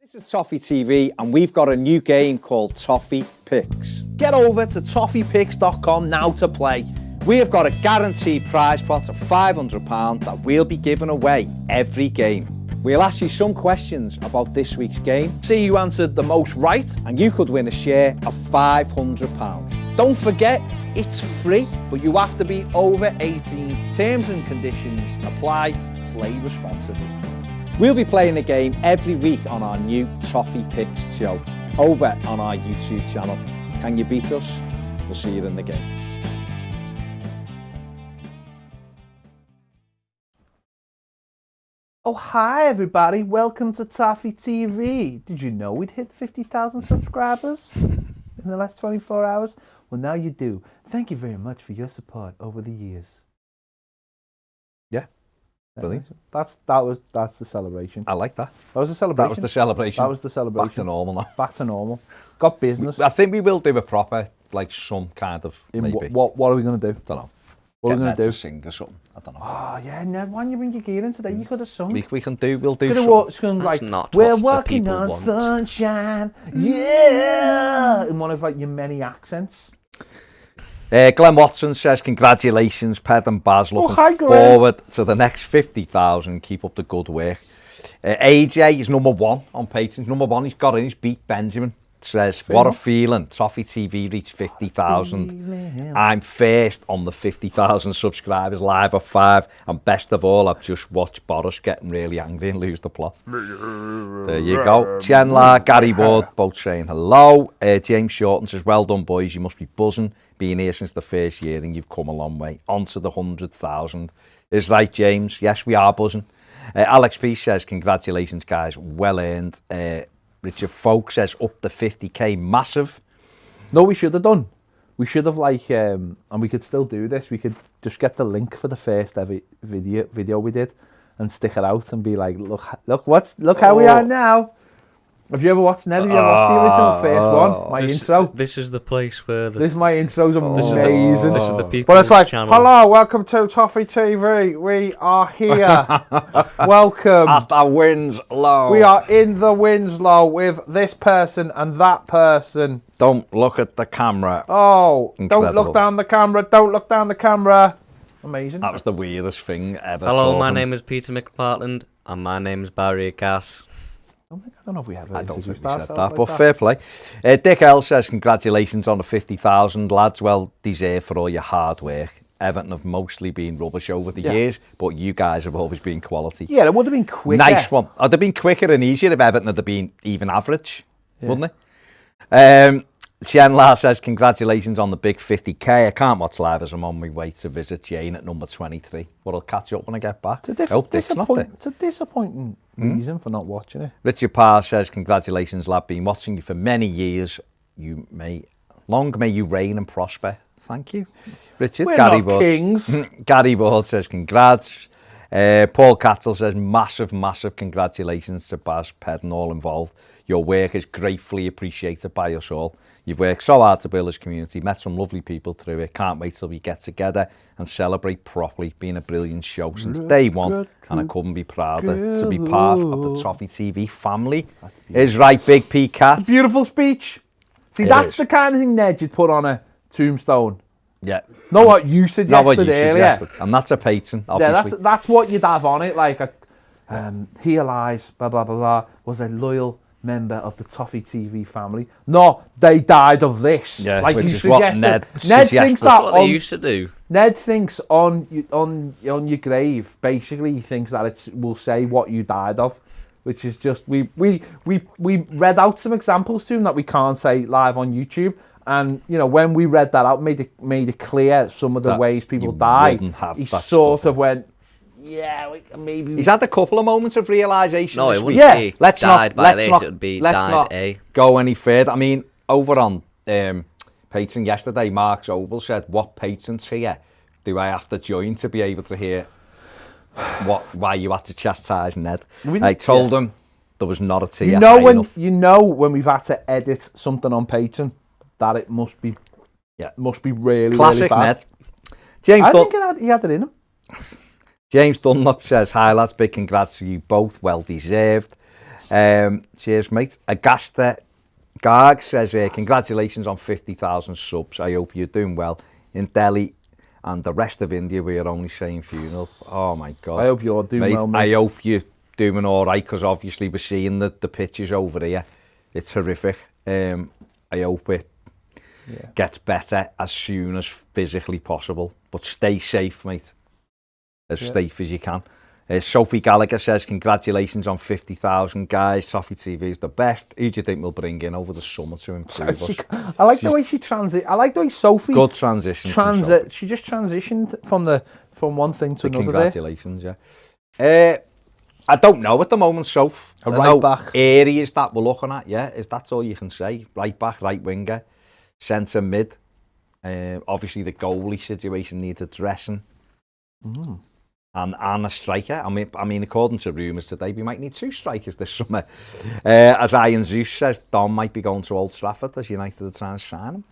This is Toffee TV and we've got a new game called Toffee Picks. Get over to toffeepicks.com now to play. We have got a guaranteed prize pot of £500 that we'll be giving away every game. We'll ask you some questions about this week's game. See who answered the most right. And you could win a share of £500. Don't forget, it's free, but you have to be over 18. Terms and conditions apply. Play responsibly. We'll be playing the game every week on our new Toffee Picks show over on our YouTube channel. Can you beat us? We'll see you in the game. Oh, hi everybody, welcome to Toffee TV. Did you know we'd hit 50,000 subscribers in the last 24 hours? Well, now you do. Thank you very much for your support over the years. Yeah, brilliant. That's the celebration. I like that. That was the celebration. That was the celebration. That was the celebration. Back to normal now. Back to normal. Got business. I think we will do a proper, like some kind of, maybe. What are we going to do? Don't know. What are we going to do? Sing or something. I don't know. Oh, yeah, Ned, why don't you bring your gear in today? You could have sung. We'll do Could have something. like, not we're what the walking people on want. sunshine, yeah, in one of like your many accents. Glenn Watson says, congratulations, Ped and Baz. Looking hi, Glenn. forward to the next 50,000. Keep up the good work. AJ is number one on Patreon. Number one, he's got in. He's beat Benjamin. Says, what a feeling. Toffee TV reached 50,000. I'm first on the 50,000 subscribers, live at 5. And best of all, I've just watched Boris getting really angry and lose the plot. There you go. Chandler, Gary Ward, both saying hello. James Shorten says, well done, boys. You must be buzzing. Being here since the first year and you've come a long way. On to the 100,000. Is right, James. Yes, we are buzzing. Alex P says, congratulations, guys. Well earned. Richard Folk says, up to 50k, massive. No, we should have done. We should have and we could still do this. We could just get the link for the first ever video we did and stick it out and be like, look how we are now. Have you ever watched Ned? Have you ever watched the original first one? My intro. This is the place where the... This is my intro's amazing. This is the people. But it's like, channel. hello, welcome to Toffee TV. We are here. Welcome. At the Winslow. We are in the Winslow with this person and that person. Don't look at the camera. Oh, Incredible. Don't look down the camera. Don't look down the camera. Amazing. That was the weirdest thing ever. Hello, my name is Peter McPartland and my name is Barry Cass. I don't know if we ever I don't think we introduced said ourselves that, but like fair play. Dick L says, congratulations on the 50,000, lads. Well deserved for all your hard work. Everton have mostly been rubbish over the years, but you guys have always been quality. Yeah, it would have been quicker. Nice one. It'd have been quicker and easier if Everton had been even average, wouldn't it? Chen La says, congratulations on the big 50k. I can't watch live as I'm on my way to visit Jane at number 23. But I'll catch up when I get back. It's a disappointing reason for not watching it. Richard Parr says, congratulations, lad. Been watching you for many years. Long may you reign and prosper. Thank you, Richard. We're Gary not Ward. kings. Gary Ward says, congrats. Paul Cattle says, massive congratulations to Baz, Ped and all involved. Your work is gratefully appreciated by us all. You've worked so hard to build this community, met some lovely people through it. Can't wait till we get together and celebrate properly. Been a brilliant show since day one, and I couldn't be prouder to be part of the Toffee TV family. Is right, Big P Cat. Beautiful speech. See, that's the kind of thing, Ned, you'd put on a tombstone. Yeah. Not what you suggested earlier. And that's a patron, obviously. Yeah, that's what you'd have on it, like here lies, blah, blah, blah, blah, was a loyal member of the Toffee TV family. No, they died of this. Yeah, like which you is what suggested. Ned Ned suggested. thinks that That's what they used to do. Ned thinks on your grave, basically, he thinks that it will say what you died of, which is just we read out some examples to him that we can't say live on YouTube. And you know, when we read that out, made it clear some of the ways people die. He sort of went, yeah, maybe. He's had a couple of moments of realisation. No, this it week. wouldn't be let's died not, by let's this, not, it would be let's died not A. go any further. I mean, over on Patreon yesterday, Mark Sobel said, what patrons here do I have to join to be able to hear why you had to chastise Ned? I told him there was not a tier high enough. You know when we've had to edit something on Patreon, that it must be really, classic really bad. Ned. James I think he had it in him. James Dunlop says, hi lads, big congrats to you both, well deserved. Cheers, mate. Agasta Garg says, congratulations on 50,000 subs. I hope you're doing well. In Delhi and the rest of India, we are only saying funeral. Oh, my God. I hope you're doing mate, well, mate. I hope you're doing all right, because obviously we're seeing the pictures over here. It's horrific. I hope it gets better as soon as physically possible. But stay safe, mate. As safe as you can. Sophie Gallagher says, congratulations on 50,000, guys. Toffee TV is the best. Who do you think we'll bring in over the summer to improve us? I like the way she I like the way Sophie... Good transition. She just transitioned from one thing to another. Congratulations, yeah. I don't know at the moment, Soph. A right back. Areas that we're looking at, is that's all you can say. Right back, right winger, centre mid. Obviously, the goalie situation needs addressing. And a striker. I mean, according to rumours today, we might need 2 strikers this summer. As Iron Zeus says, Dom might be going to Old Trafford as United are trying to sign him.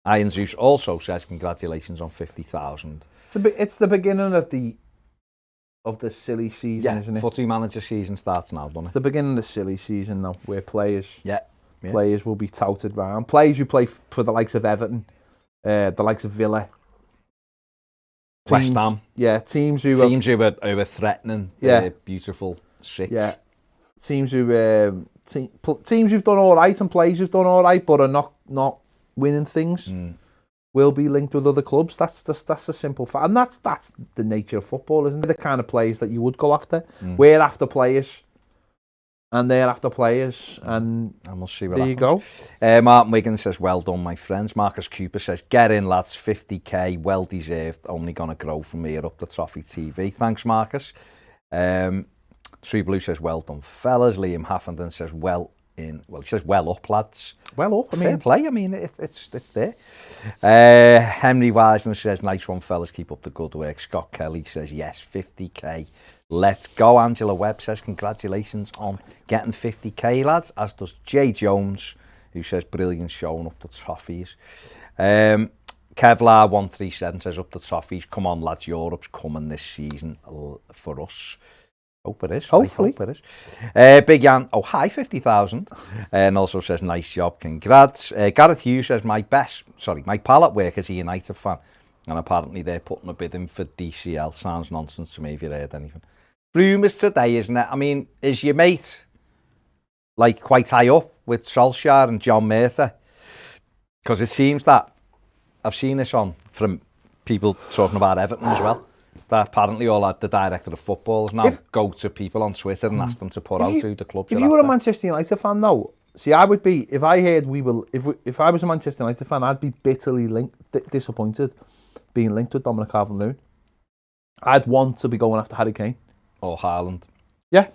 Iron Zeus also says, congratulations on 50,000. It's the beginning of the silly season, isn't it? Footy manager season starts now, doesn't it? It's the beginning of the silly season now, where players will be touted round. Players who play for the likes of Everton, the likes of Villa. West Ham. Yeah, teams who are threatening. Beautiful six. Yeah, teams who teams who've done all right and players who've done all right but are not winning things will be linked with other clubs. That's a simple fact, and that's the nature of football, isn't it? The kind of players that you would go after. We're after players, and they're after players, and we'll see what there happens. You go. Martin Wiggins says, well done, my friends. Marcus Cooper says, get in, lads, 50k, well deserved, only going to grow from here up the Toffee TV. Thanks, Marcus. Tree Blue says, well done, fellas. Liam Haffenden says, he says, well up, lads. Well up, Fair play, I mean, it's there. Henry Wiseman says, nice one, fellas, keep up the good work. Scott Kelly says, yes, 50k. Let's go. Angela Webb says, congratulations on getting 50k, lads, as does Jay Jones, who says, brilliant showing up the Toffees. Kevlar137 says, up the Toffees, come on, lads, Europe's coming this season for us. Hope it is. Hopefully. Hope it is. Big Jan, hi, 50,000. And also says, nice job, congrats. Gareth Hughes says, my pal at work is a United fan. And apparently they're putting a bid in for DCL. Sounds nonsense to me if you heard anything. Rumours today, isn't it? I mean, is your mate like quite high up with Solskjaer and John Murtagh? Because it seems that, I've seen this from people talking about Everton as well, that apparently all the director of football now go to people on Twitter and ask them to put out who the clubs are. If you were a Manchester United fan though, see, I would be, if I heard if I was a Manchester United fan, I'd be bitterly disappointed being linked with Dominic Calvert-Lewin. I'd want to be going after Harry Kane. Or Haaland. Yeah,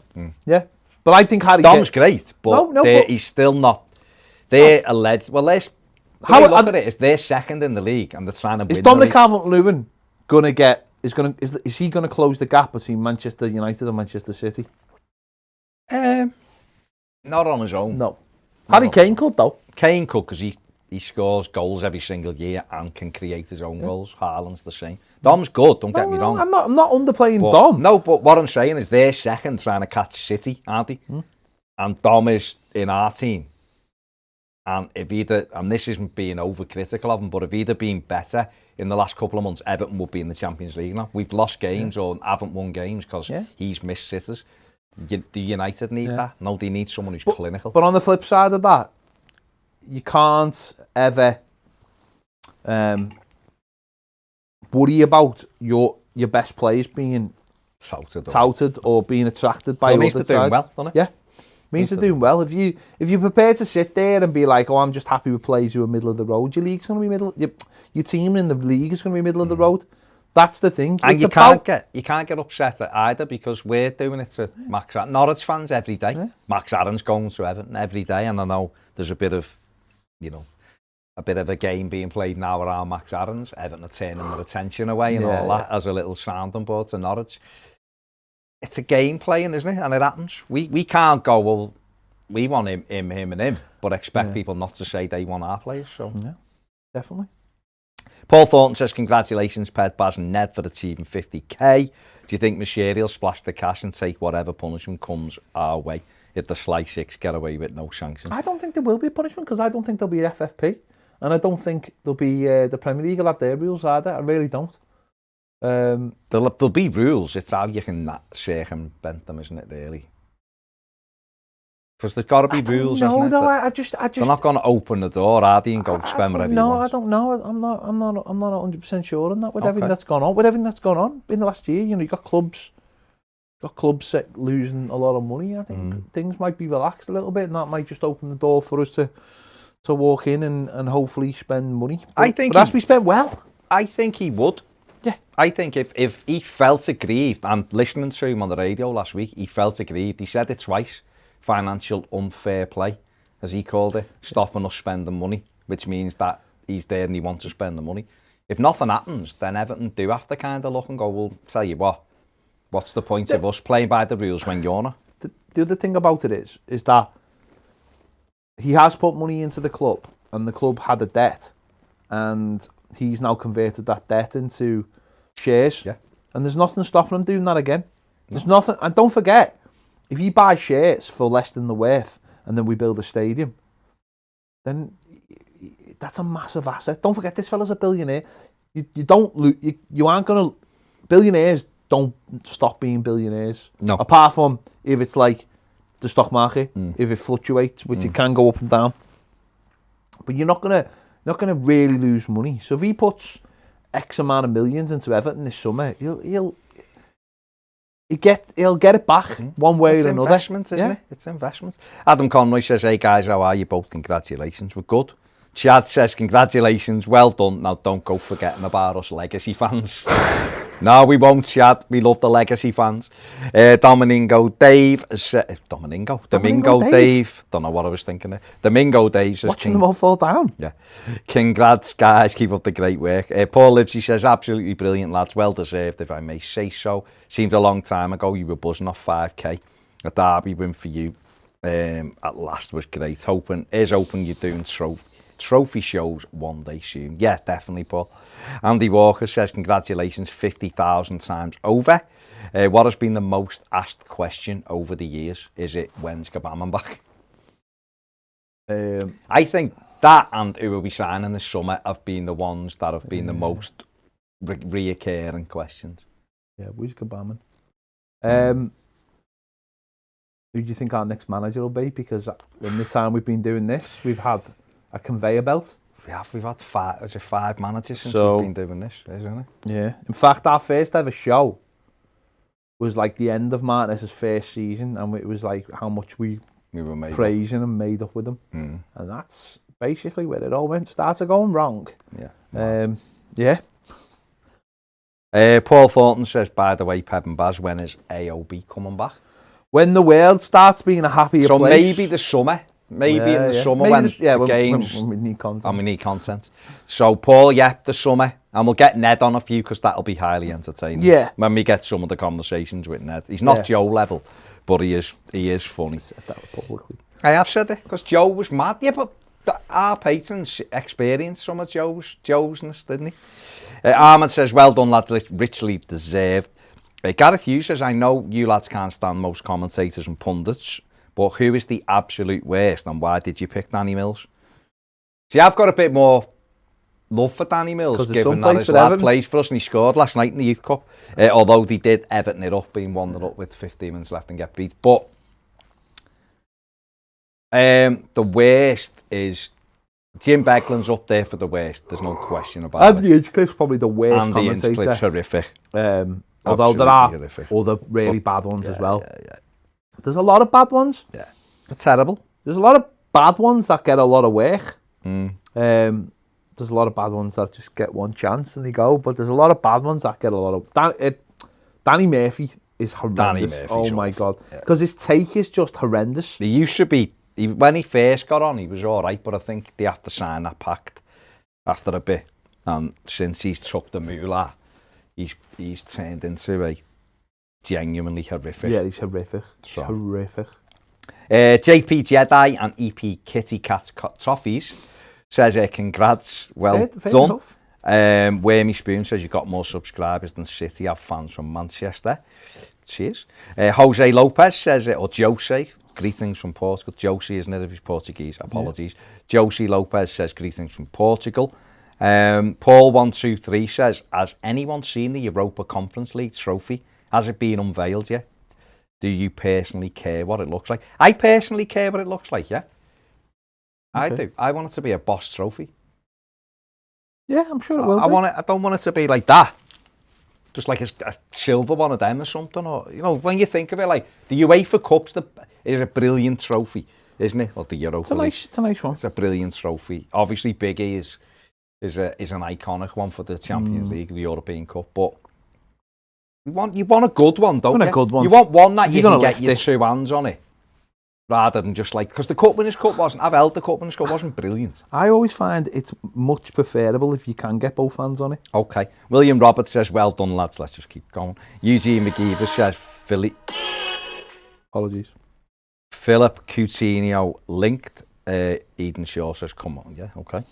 yeah. But I think Harry Dom's great, but he's still not. They're alleged. Well, look at it, is they're second in the league and they're trying to win. Is Dominic Calvert-Lewin gonna get? Is he gonna close the gap between Manchester United and Manchester City? Not on his own. No. Harry Kane could though. Kane could, because he scores goals every single year and can create his own goals. Haaland's the same. Dom's good, don't get me wrong. I'm not underplaying Dom. No, but what I'm saying is they're second trying to catch City, aren't they? And Dom is in our team. And and this isn't being overcritical of him, but if he'd have been better in the last couple of months, Everton would be in the Champions League now. We've lost games or haven't won games because he's missed sitters. Do United need that? No, they need someone who's clinical. But on the flip side of that, you can't ever worry about your best players being touted or being attracted by other sides. Doing well, doesn't it? Yeah, means they're doing well. If you're prepared to sit there and be like, oh, I'm just happy with players who are middle of the road, your league's going to be middle. Your team in the league is going to be middle of the road. That's the thing. And you can't get upset at either, because we're doing it to Max Norwich fans every day. Yeah. Max Aaron's going to Everton every day, and I know there's a bit of a game being played now around Max Aaron's. Everton are turning their attention away and all that as a little sounding board to Norwich. It's a game playing, isn't it? And it happens. We can't go, well, we want him, and him, but expect people not to say they want our players. So yeah, definitely. Paul Thornton says, congratulations, Ped, Baz and Ned, for achieving 50k. Do you think Mashiri will splash the cash and take whatever punishment comes our way? if the Sly Six get away with no sanction. I don't think there will be a punishment because I don't think there'll be an FFP, and I don't think there'll be the Premier League will have their rules either. I really don't. There'll be rules. It's how you can circumvent them, isn't it? Really, because there's got to be rules. No, hasn't it? I just. They're not going to open the door, are they, and go spend whatever you want? No, I don't know. I'm not 100% sure on that. With everything Okay. that's gone on, in the last year, you got clubs losing a lot of money. I think things might be relaxed a little bit, and that might just open the door for us to walk in and hopefully spend money. I think it has to be spent well. I think he would. Yeah. I think if he felt aggrieved, and listening to him on the radio last week, he felt aggrieved. He said it twice. Financial unfair play, as he called it, stopping us spending money, which means that he's there and he wants to spend the money. If nothing happens, then Everton do have to kind of look and go, well, tell you what, what's the point of us playing by the rules when you're not? The other thing about it is that he has put money into the club, and the club had a debt, and he's now converted that debt into shares. Yeah. And there's nothing stopping him doing that again. There's nothing, and don't forget, if you buy shares for less than the worth, and then we build a stadium, then that's a massive asset. Don't forget, this fella's a billionaire. You aren't gonna. Billionaires don't stop being billionaires. No. Apart from if it's like the stock market, if it fluctuates, which it can go up and down. But you're not gonna really lose money. So if he puts X amount of millions into Everton this summer, he'll get it back one way or another. It's investment, isn't it? It's investment. Adam Conroy says, hey guys, how are you both? Congratulations. We're good. Chad says, congratulations, well done. Now don't go forgetting about us legacy fans. No, we won't, Chad. We love the legacy fans. Domingo Dave. Domingo Dave. Don't know what I was thinking of. Domingo Dave says... Watching them all fall down. Yeah. Congrats, guys. Keep up the great work. Paul Livesey says, absolutely brilliant, lads. Well deserved, if I may say so. Seems a long time ago you were buzzing off 5k. A derby win for you at last was great. Hoping you're doing trophy shows one day soon. Yeah, definitely, Paul. Andy Walker says, congratulations, 50,000 times over. What has been the most asked question over the years? Is it, when's Gabamon back? I think that and who will be signing this summer have been the ones that have been the most reoccurring questions. Yeah, who's Gabamon? Who do you think our next manager will be? Because in the time we've been doing this, we've had a conveyor belt. We've had five managers since we've been doing this, isn't it? Yeah. In fact, our first ever show was like the end of Martinez's first season, and it was like how much we were praising and made up with him. And that's basically where it all started going wrong. Yeah. Yeah. Paul Thornton says, by the way, Pep and Baz, when is AOB coming back? When the world starts being a happier place. So maybe the summer. Maybe in the summer when the games... When we need content. And we need content. So, Paul, the summer. And we'll get Ned on a few because that'll be highly entertaining. Yeah. When we get some of the conversations with Ned. He's not Joe level, but he is funny. I said that publicly. I have said it because Joe was mad. Yeah, but our patrons experienced some of Joe'sness, didn't he? Armand says, well done, lads, richly deserved. Gareth Hughes says, I know you lads can't stand most commentators and pundits, but who is the absolute worst and why did you pick Danny Mills? See, I've got a bit more love for Danny Mills, given that his lad plays for us and he scored last night in the Youth Cup. Although they did Everton it up, being 1-0 up with 15 minutes left and get beat. But the worst is Jim Beglin's up there for the worst. There's no question about it. Andy Hinchcliffe's probably the worst commentator. Andy Hinchcliffe's horrific. Although there are other really bad ones as well. There's a lot of bad ones. Yeah. They're terrible. There's a lot of bad ones that get a lot of work. There's a lot of bad ones that just get one chance and they go. But there's a lot of bad ones that get a lot of... Danny Murphy is horrendous. Oh my God. Because his take is just horrendous. He used to be... when he first got on, he was all right. But I think they have to sign that pact after a bit. And since he's took the moolah, he's turned into a genuinely horrific. Yeah, he's horrific. So. Horrific. JP Jedi and EP Kitty Cat Toffees says, congrats, well done. Wormy Spoon says, you've got more subscribers than City have fans from Manchester. Cheers. Jose Lopez says, or Jose, greetings from Portugal. Josie, isn't it, if he's Portuguese? Apologies. Yeah. Josie Lopez says greetings from Portugal. Paul123 says, has anyone seen the Europa Conference League trophy? Has it been unveiled yet? Do you personally care what it looks like? I personally care what it looks like, yeah. Okay. I do. I want it to be a Boss trophy. Yeah, I'm sure it will. I don't want it to be like that. Just like a silver one of them or something. Or, you know, when you think of it, like the UEFA Cups is a brilliant trophy, isn't it? Or the Europa League. It's a nice one. It's a brilliant trophy. Obviously, Big E is an iconic one for the Champions League, the European Cup, but you want a good one, don't you? A good one. You want one that you can get your 2 hands on it, rather than just like, because the Cup Winners' Cup I've held the Cup Winners' Cup, wasn't brilliant. I always find it's much preferable if you can get both hands on it. Okay. William Roberts says, well done, lads. Let's just keep going. Eugene McGeever says, Apologies. Philip Coutinho linked. Eden Shaw says, come on, yeah, okay.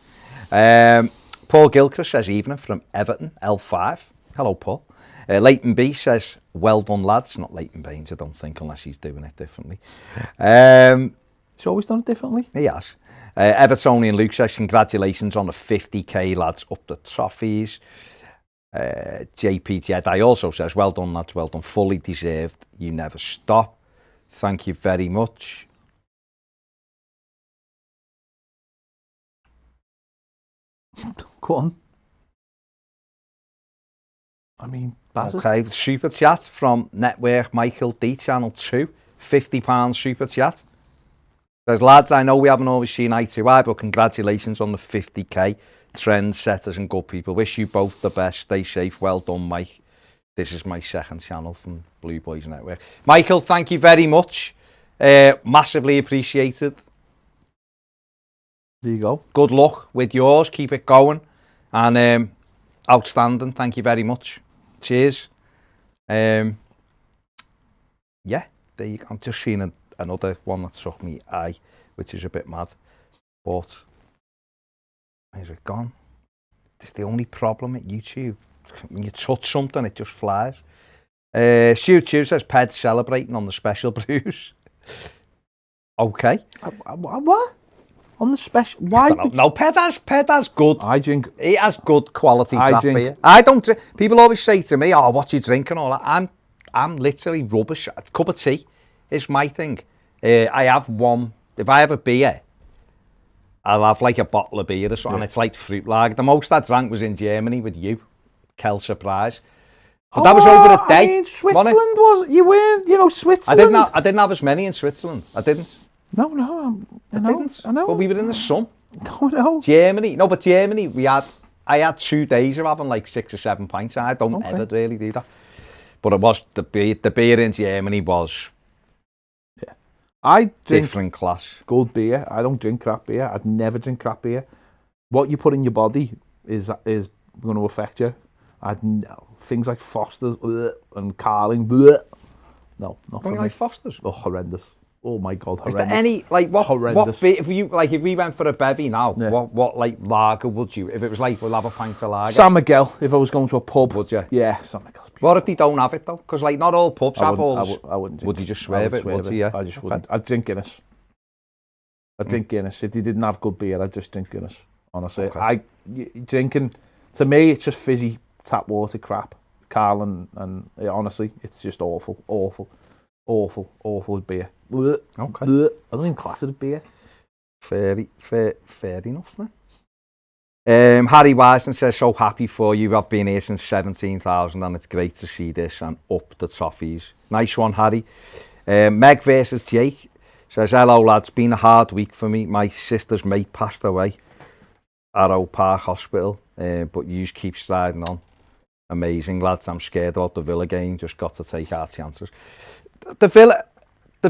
Paul Gilchrist says, evening from Everton, L5. Hello, Paul. Leighton B says, well done, lads. Not Leighton Baines, I don't think, unless he's doing it differently. He's always done it differently. He has. Evertonian Luke says, congratulations on the 50k, lads, up the trophies. JP Jedi also says, well done, lads, well done. Fully deserved. You never stop. Thank you very much. Go on. I mean, okay, super chat from Network Michael D, Channel 2, £50 super chat. Says, lads, I know we haven't always seen eye to eye, but congratulations on the 50k. Trendsetters and good people. Wish you both the best. Stay safe. Well done, Mike. This is my second channel from Blue Boys Network. Michael, thank you very much. Massively appreciated. There you go. Good luck with yours. Keep it going. And outstanding. Thank you very much. Cheers. Yeah, there you go. I'm just seeing another one that struck me eye, which is a bit mad. But where's it gone? It's the only problem at YouTube. When you touch something, it just flies. Stu Chew says, Ped celebrating on the special brews. Okay. What? On the special? Why? No, Ped has good. I drink. He has good quality I tap drink, beer. I don't drink. People always say to me, "Oh, what you drinking?" All that. I'm literally rubbish. A cup of tea is my thing. I have one. If I have a beer, I'll have like a bottle of beer or something. Yeah. It's like fruit lager. The most I drank was in Germany with you. Kel surprise. But that was over a day. I mean, Switzerland was. You weren't. You know, Switzerland. I didn't have as many in Switzerland. I didn't. No, I didn't. I know. But we were in the sun. No. Germany. No, but Germany, I had 2 days of having like 6 or 7 pints. I don't ever really do that. But it was, the beer in Germany was I drink different class. Good beer. I don't drink crap beer. I'd never drink crap beer. What you put in your body is going to affect you. Things like Foster's and Carling. No, not for me. Like Foster's? Oh, horrendous. Oh my God, horrendous. Is there any, like, what beer, if we went for a bevy now, what like lager would you, if it was like, we'll have a pint of lager? San Miguel, if I was going to a pub. Would you? Yeah, San Miguel. What if they don't have it though? Because like not all pubs have all. I wouldn't drink. Would you just swerve it? Would you? Yeah. I just wouldn't. I'd drink Guinness. I'd drink Guinness. If they didn't have good beer, I'd just drink Guinness. Honestly, drinking, to me, it's just fizzy tap water crap. Carling and honestly, it's just awful beer. Okay. I don't even class it as beer. Fair enough then. Harry Wisen says, so happy for you. I've been here since 17,000 and it's great to see this and up the toffees. Nice one, Harry. Meg versus Jake says, hello lads, been a hard week for me. My sister's mate passed away at Oak Park Hospital, but you keep striding on. Amazing lads, I'm scared about the Villa game, just got to take our chances. The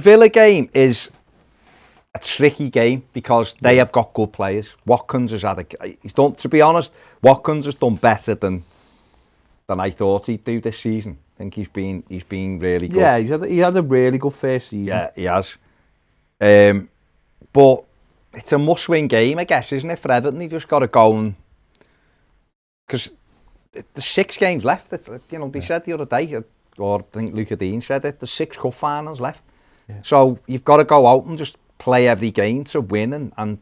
Villa game is a tricky game because they have got good players. Watkins has he's done, to be honest, Watkins has done better than I thought he'd do this season. I think he's been really good. Yeah, he had a really good first season. Yeah, he has. But it's a must-win game, I guess, isn't it, for Everton? You've just got to go and, because there's 6 games left. They said the other day, or I think Luca Dean said it, there's 6 cup finals left. Yeah. So you've got to go out and just play every game to win. And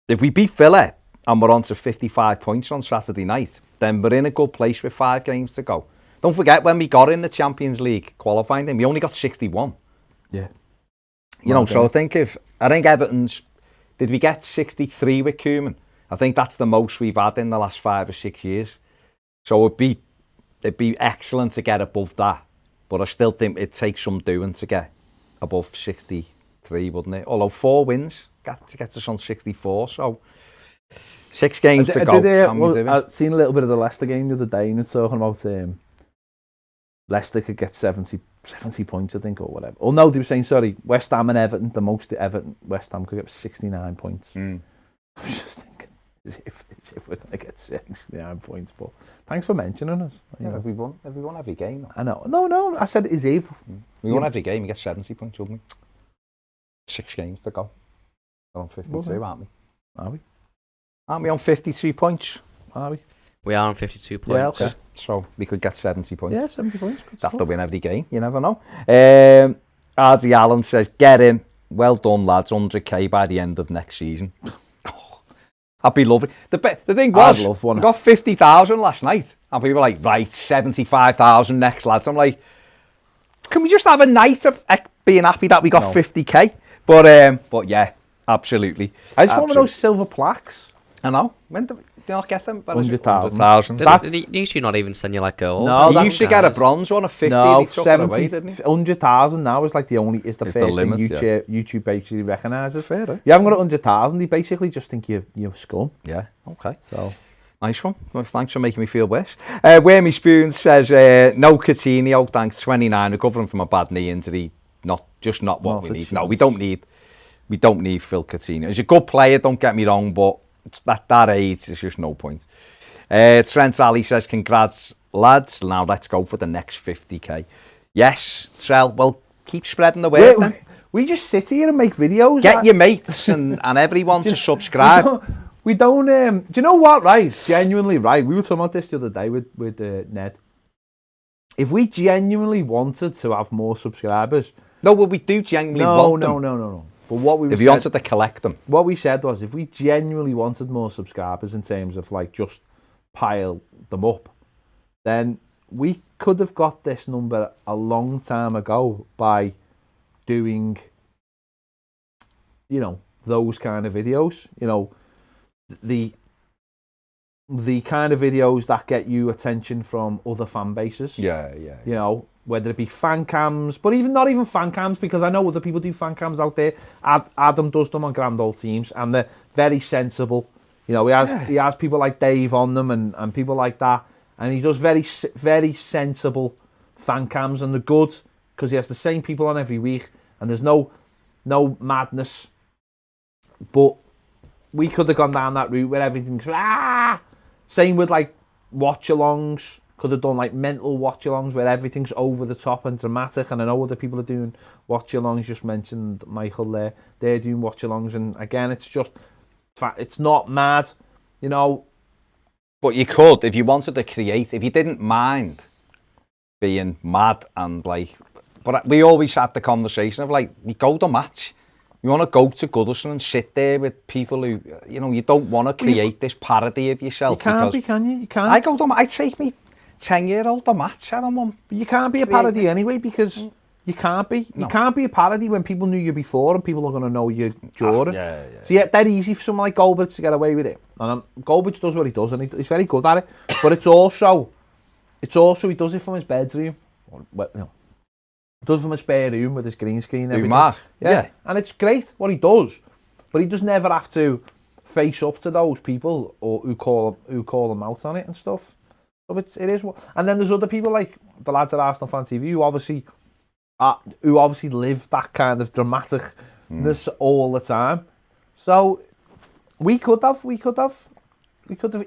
if we beat Villa and we're on to 55 points on Saturday night, then we're in a good place with 5 games to go. Don't forget, when we got in the Champions League qualifying, then we only got 61. Yeah. You know, so I think Everton's, did we get 63 with Koeman? I think that's the most we've had in the last 5 or 6 years. So it'd be excellent to get above that. But I still think it takes some doing to get above 63, wouldn't it? Although 4 wins gets us on 64, so 6 games to go. I've seen a little bit of the Leicester game the other day, and it's talking about Leicester could get 70 points, I think, or whatever. Oh no, they were saying, sorry, West Ham and Everton, the most West Ham could get 69 points. I was just thinking, as if we're going to get 69 points, but thanks for mentioning us. Have we won every game? I know. No, I said is if. We won every game, we get 70 points, wouldn't we? 6 games to go. We're on 52, aren't we? Are we? Aren't we on 52 points? Are we? We are on 52 points. Yeah, okay. So we could get 70 points. Yeah, 70 points. We'd have to win every game, you never know. RD Allen says, get in. Well done, lads. 100k by the end of next season. I'd be lovely. The thing was, we got 50,000 last night. And people were like, right, 75,000 next, lads. I'm like, can we just have a night of being happy that we got 50k? But yeah, absolutely. I just want those silver plaques. I know. When do you not get them? 100,000. Did you not even send you like a... No, he used to get a bronze one, a 50. No, he took it away, didn't he? 100,000 now is like the first limit, thing YouTube basically recognises. Fair, eh? You haven't got 100,000, they basically just think you're scum. Yeah, okay. So nice one. Well, thanks for making me feel worse. Wormy Spoon says, no Coutinho, thanks, 29, recovering from a bad knee injury. Not what we need. No, we don't need Phil Coutinho. He's a good player, don't get me wrong, but at that age, there's just no point. Trent Ali says, congrats, lads. Now let's go for the next 50k. Yes, Trell, well, keep spreading the word then. We just sit here and make videos. Get your mates and everyone to subscribe. We don't do you know what, right? Genuinely, right? We were talking about this the other day with Ned. If we genuinely wanted to have more subscribers... No, well, we do genuinely want them. No. But what we if you wanted to collect them. What we said was, if we genuinely wanted more subscribers in terms of like just pile them up, then we could have got this number a long time ago by doing, those kind of videos. The kind of videos that get you attention from other fan bases. Yeah. Whether it be fan cams, but not even fan cams, because I know other people do fan cams out there. Adam does them on Grand Old Teams, and they're very sensible. He has people like Dave on them and people like that, and he does very, very sensible fan cams, and they're good because he has the same people on every week, and there's no madness. But we could have gone down that route where everything's same with like watch-alongs. Could have done like mental watch-alongs where everything's over the top and dramatic. And I know other people are doing watch-alongs. Just mentioned Michael there. They're doing watch-alongs, and again, it's not mad, But you could, if you wanted to create, if you didn't mind being mad and like. But we always had the conversation of like, we go to match. You want to go to Goodison and sit there with people who, you don't want to create this parody of yourself. You can't can you? You can't. I take me 10-year-old to match. I don't want. You can't be a parody anyway, because you can't be. You can't be a parody when people knew you before and people are going to know you during. So yeah, they're easy for someone like Goldberg to get away with it. And Goldberg does what he does, and he's very good at it. But it's also he does it from his bedroom. He does it from his spare room with his green screen. Yeah, and it's great what he does, but he just never have to face up to those people or who call him out on it and stuff. So it is what. And then there's other people like the lads at Arsenal Fan TV who obviously live that kind of dramaticness all the time. So we could have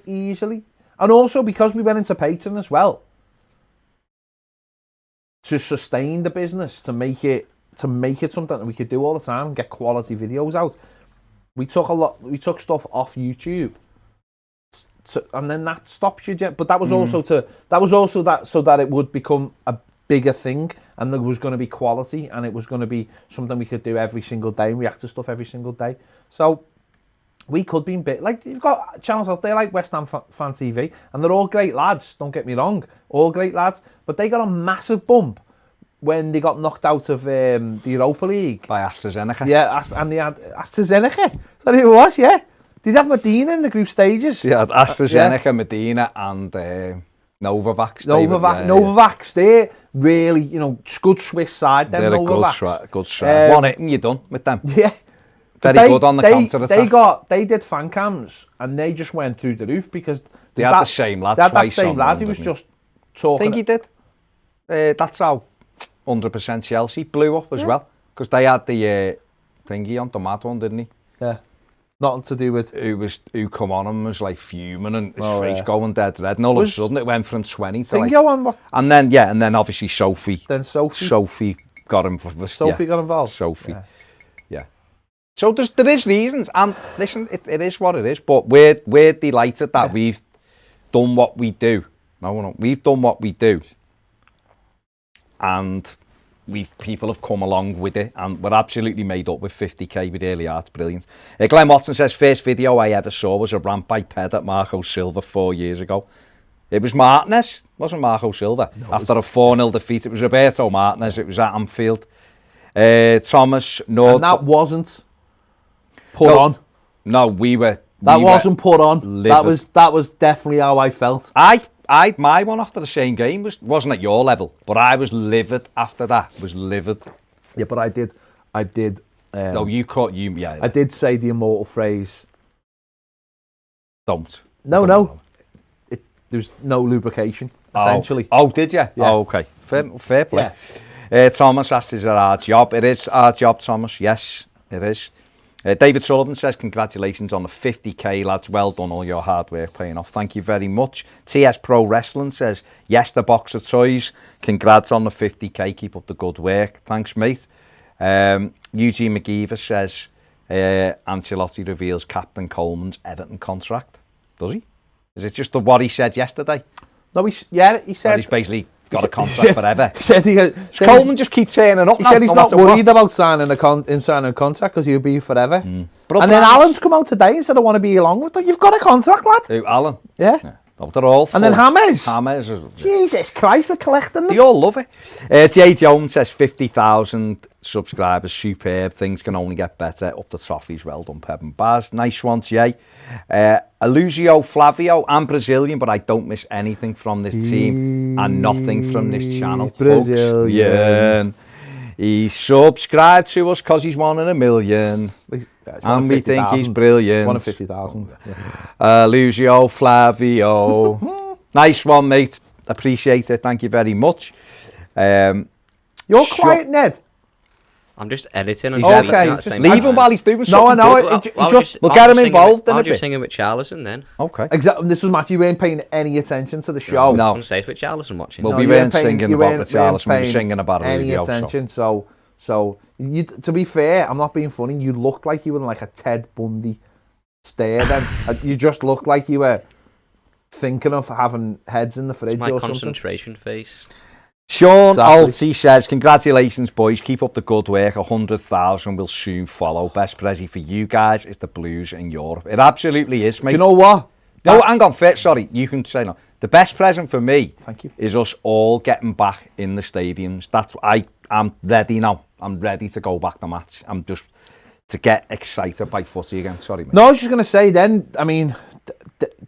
easily, and also because we went into Patreon as well, to sustain the business, to make it something that we could do all the time and get quality videos out. We took stuff off YouTube, and then that stops you. But that was also so that it would become bigger thing, and there was going to be quality, and it was going to be something we could do every single day and react to stuff every single day. So we could be bit like, you've got channels out there like West Ham Fan TV, and they're all great lads, don't get me wrong, all great lads, but they got a massive bump when they got knocked out of the Europa League. By AstraZeneca. Yeah, and they had AstraZeneca. Is that who it was? Yeah. Did have Medina in the group stages? Yeah, AstraZeneca, Medina, and Novavax. Novavax, they're really, you know, good Swiss side. Them They're Novavax. a good strat. One hit and you're done with them. Yeah. Very good on the counter attack. They did fan cams, and they just went through the roof because They had the same lad they had that twice same on lad one, who was didn't just talking. I think he did. That's how 100% Chelsea blew up as well, because they had the thingy on, the mad one, didn't he? Yeah. Nothing to do with who come on and was like fuming and his face going dead red, and all of a sudden it went from 20 to like, on what? and then obviously Sophie got him for Sophie got involved. Sophie, yeah. So there is reasons, and listen, it is what it is, but we're delighted that we've done what we do. No, we've done what we do, and people have come along with it, and we're absolutely made up with 50k. We really are. It's brilliant. Glenn Watson says, first video I ever saw was a rant by Ped at Marco Silva 4 years ago. It was Martinez, wasn't Marco Silva. No, after a 4-0 defeat, it was Roberto Martinez. It was at Anfield. Thomas, no, and that wasn't put on. No, That wasn't put on. Livid. That was definitely how I felt. My one after the same game wasn't at your level, but I was livid after that. Was livid. Yeah, but I did. No, you caught you. Yeah, I did say the immortal phrase. Don't. No. There's no lubrication. Essentially. Oh, did you? Yeah. Oh, okay. Fair play. Yeah. Thomas asked, "Is it our job?" It is our job, Thomas. Yes, it is. David Sullivan says, congratulations on the 50k, lads. Well done, all your hard work paying off. Thank you very much. TS Pro Wrestling says, yes, the box of toys. Congrats on the 50k. Keep up the good work. Thanks, mate. Eugene McGeever says, Ancelotti reveals Captain Coleman's Everton contract. Does he? Is it just what he said yesterday? No, he said... Well, he's basically got a contract forever. Coleman just keeps turning up. He said he's not worried about signing a contract because he'll be forever. And then Alan's come out today and said, I want to be along with them. You've got a contract, lad. Who, Alan? Yeah. Oh, they're all full. And then Hammers. Jesus Christ, we're collecting them. They all love it. Jay Jones says 50,000 subscribers, superb. Things can only get better. Up the trophies. Well done, Peb and Baz. Nice one, Jay. Elusio Flavio. I'm Brazilian, but I don't miss anything from this team and nothing from this channel. Brazilian. He subscribed to us because he's one in a million. And we think he's brilliant. 1 in 50,000. Lucio Flavio. Nice one, mate. Appreciate it. Thank you very much. You're quiet, Ned. I'm just editing. And okay, leave him while he's doing something. No, we'll get him involved in a bit. I'll just singing with Charlison then. Okay. Exactly. This was Matthew. You weren't paying any attention to the show. No. I'm safe with Charlison watching. Well, we weren't singing about the Charlison. We were singing about a any radio. Attention. So you, to be fair, I'm not being funny. You looked like you were in like a Ted Bundy stare. Then you just looked like you were thinking of having heads in the fridge. It's my or concentration something. face. Sean Alty says, congratulations, boys. Keep up the good work. 100,000 will soon follow. Best present for you guys is the Blues in Europe. It absolutely is, mate. Do you know what? No, hang on. Sorry, you can say no. The best present for me Thank you. is us all getting back in the stadiums. I'm ready now. I'm ready to go back to match. I'm just to get excited by footy again. Sorry, mate. No, I was just going to say then, I mean,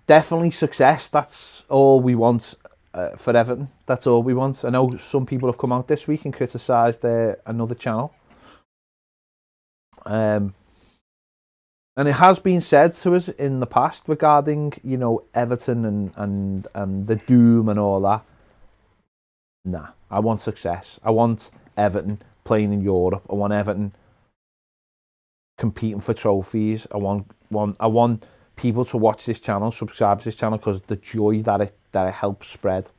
definitely success. That's all we want for Everton. That's all we want. I know some people have come out this week and criticised another channel. And it has been said to us in the past regarding, you know, Everton and the doom and all that. Nah, I want success. I want Everton playing in Europe. I want Everton competing for trophies. I want people to watch this channel, subscribe to this channel, because the joy that it helps spread,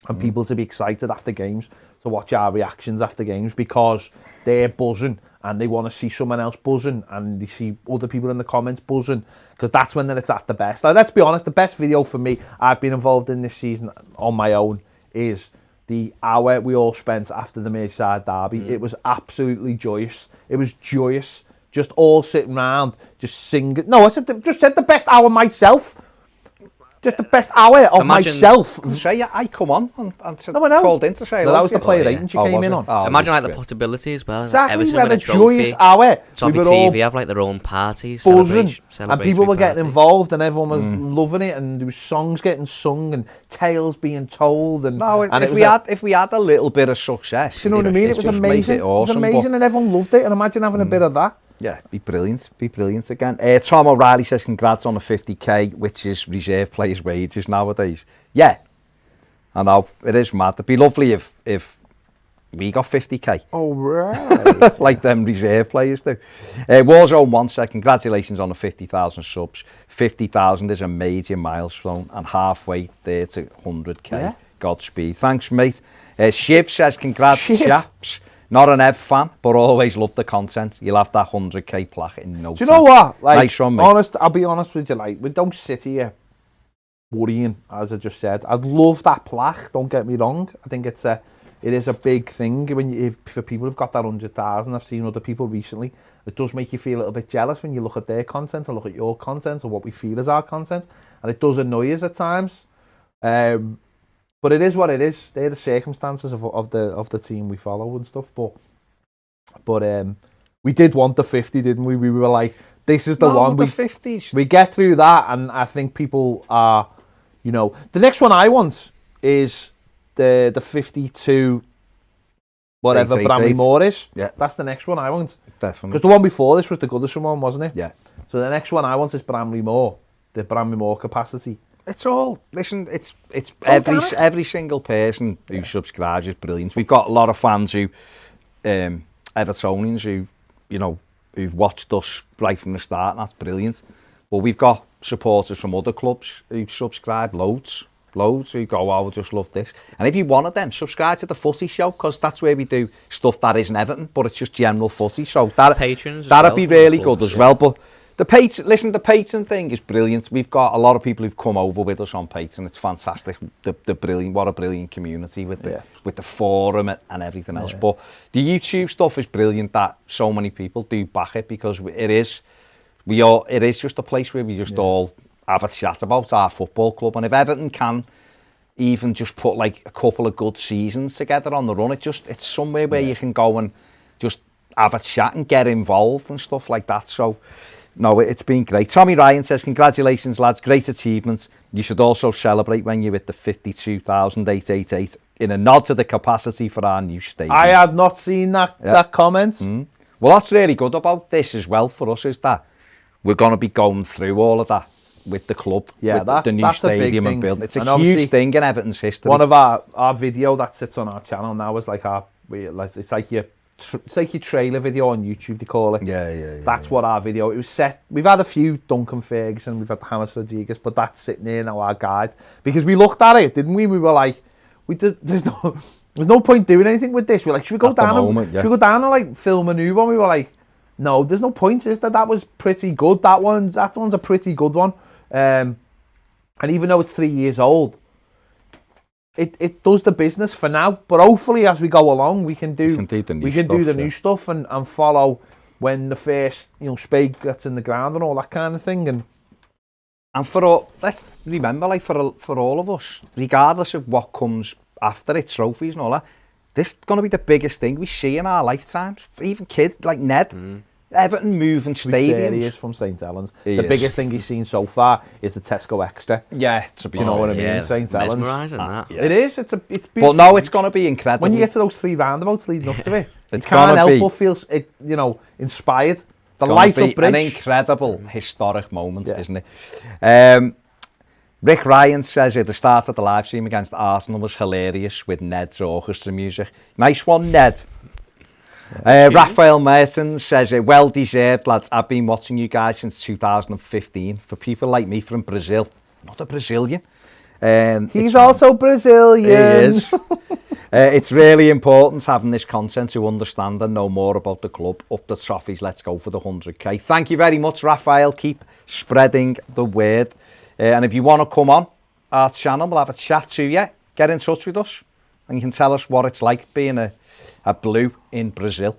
and people to be excited after games, to watch our reactions after games, because they're buzzing and they want to see someone else buzzing, and they see other people in the comments buzzing, because that's when it's at the best. Like, let's be honest, the best video for me I've been involved in this season on my own is the hour we all spent after the Merseyside derby. It was absolutely joyous. It was joyous. Just all sitting round, just singing. No, just said the best hour myself. Just the best hour of myself. Say, I come on and No, I know. called in to say No, that was the player agent you came in on. Imagine like the possibility as well. Exactly, Everton we had win a joyous trophy. hour. Toffee We were all TV have like their own parties, buzzing, and people were getting party. involved, and everyone was loving it, and there was songs getting sung and tales being told. And No, and if we had a little bit of success, you know what I mean? It was amazing. It was amazing, and everyone loved it. And imagine having a bit of that. Yeah, be brilliant again. Tom O'Reilly says congrats on the 50k, which is reserve players' wages nowadays. Yeah, I know, it is mad. It'd be lovely if we got 50k. Oh, right. Like them reserve players do. Warzone 1 said congratulations on the 50,000 subs. 50,000 is a major milestone and halfway there to 100k. Yeah. Godspeed. Thanks, mate. Shiv says congrats, Shiv. chaps. Not an Ev fan, but always love the content. You'll have that 100k plaque in no time. Do you know what? Like, nice one, mate. I'll be honest with you. Like, we don't sit here worrying, as I just said. I'd love that plaque. Don't get me wrong. I think it is a big thing for people who've got that 100,000. I've seen other people recently. It does make you feel a little bit jealous when you look at their content and look at your content or what we feel is our content, and it does annoy us at times. But it is what it is. They're the circumstances of the team we follow and stuff. But we did want the 50, didn't we? We were like, this is the one. The 50s. We get through that, and I think people are, the next one I want is the 52, whatever Bramley Moore is. Yeah. That's the next one I want. Definitely. Because the one before this was the Goodison one, wasn't it? Yeah. So the next one I want is Bramley Moore, the Bramley Moore capacity. It's all, listen, it's every single person who subscribes is brilliant. We've got a lot of fans who, Evertonians who, who've watched us right from the start, and that's brilliant. But we've got supporters from other clubs who subscribe, loads who go, oh, I just love this. And if you wanted them, subscribe to the Footy Show, because that's where we do stuff that isn't Everton, but it's just general footy. So that'd be really good as well. But the Patreon thing is brilliant. We've got a lot of people who've come over with us on Patreon. It's fantastic. The brilliant, what a brilliant community with the forum and everything else. But the YouTube stuff is brilliant that so many people do back it, because it is just a place where we just all have a chat about our football club. And if Everton can even just put like a couple of good seasons together on the run, it's somewhere where you can go and just have a chat and get involved and stuff like that. So no, it's been great. Tommy Ryan says, congratulations, lads. Great achievement. You should also celebrate when you're at the 52,888 in a nod to the capacity for our new stadium. I had not seen that comment. Well, that's really good about this as well for us, is that we're going to be going through all of that with the club, with the new stadium and building. It's a huge thing in Everton's history. One of our video that sits on our channel now is like it's like your trailer video on YouTube, they call it. Yeah. That's what our video, it was set. We've had a few Duncan Ferguson, we've had James Rodriguez, but that's sitting there now, our guide. Because we looked at it, didn't we? We were like, there's no point doing anything with this. We're like, should we go down and like film a new one? We were like, no, there's no point. That was pretty good. That one's a pretty good one. And even though it's 3 years old, it does the business for now, but hopefully as we go along we can do the new stuff and follow when the first spade gets in the ground and all that kind of thing. And for all, let's remember, like for all of us, regardless of what comes after it, trophies and all that, this is going to be the biggest thing we see in our lifetimes. Even kids like Ned, Everton moving stadiums. He is from St Helens. The biggest thing he's seen so far is the Tesco Extra. Yeah, do you know what I mean? St Helens. Mesmerising that. Yeah. It is. It's but no, it's going to be incredible. When you get to those 3 roundabouts leading up to it, you can't help but feel inspired. The light up bridge. An incredible historic moment, isn't it? Rick Ryan says at the start of the live stream against Arsenal was hilarious with Ned's orchestra music. Nice one, Ned. Raphael Mertens says, well deserved, lads. I've been watching you guys since 2015. For people like me from Brazil, not a Brazilian. He's also Brazilian. He is. It's really important having this content to understand and know more about the club. Up the trophies, let's go for the 100k. Thank you very much, Raphael. Keep spreading the word. And if you want to come on our channel, we'll have a chat to you. Get in touch with us. and you can tell us what it's like being a blue in Brazil.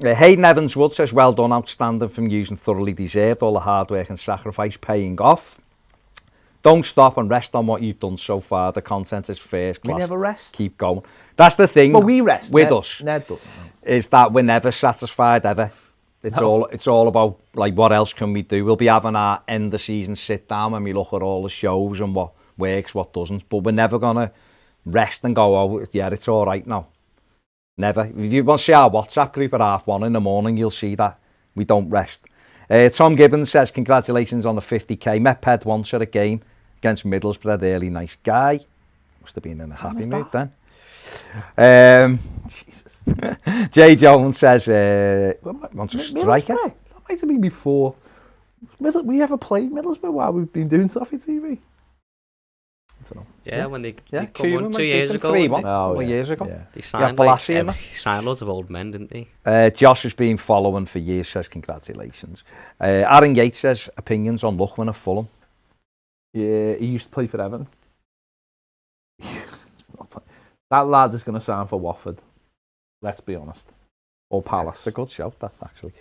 Hayden Evans-Wood says, well done, outstanding from using thoroughly deserved, all the hard work and sacrifice paying off. Don't stop and rest on what you've done so far. The content is first class. We never rest. Keep going. That's the thing. But we rest. With us. Ned doesn't. Is that we're never satisfied ever. It's all about like what else can we do. We'll be having our end of season sit down when we look at all the shows and what works, what doesn't. But we're never gonna rest and go, oh yeah, it's all right now. Never. If you want to see our WhatsApp group at 1:30 in the morning, you'll see that we don't rest. Tom Gibbons says, congratulations on the 50k. Met Ped once at a game against Middlesbrough. Really nice guy. Must have been in a happy mood then. Jesus. Jay Jones says, wants a striker. That might have been before. We ever played Middlesbrough while we've been doing Toffee TV? I don't know. Yeah, when they come Koeman on 2 years ago. 3-1, couple of years ago. Yeah. They signed he signed loads of old men, didn't they? Josh has been following for years, says congratulations. Aaron Yates says, opinions on Luchman of Fulham. Yeah, he used to play for Everton. That lad is going to sign for Watford. Let's be honest. Or Palace. That's a good shout, that, actually.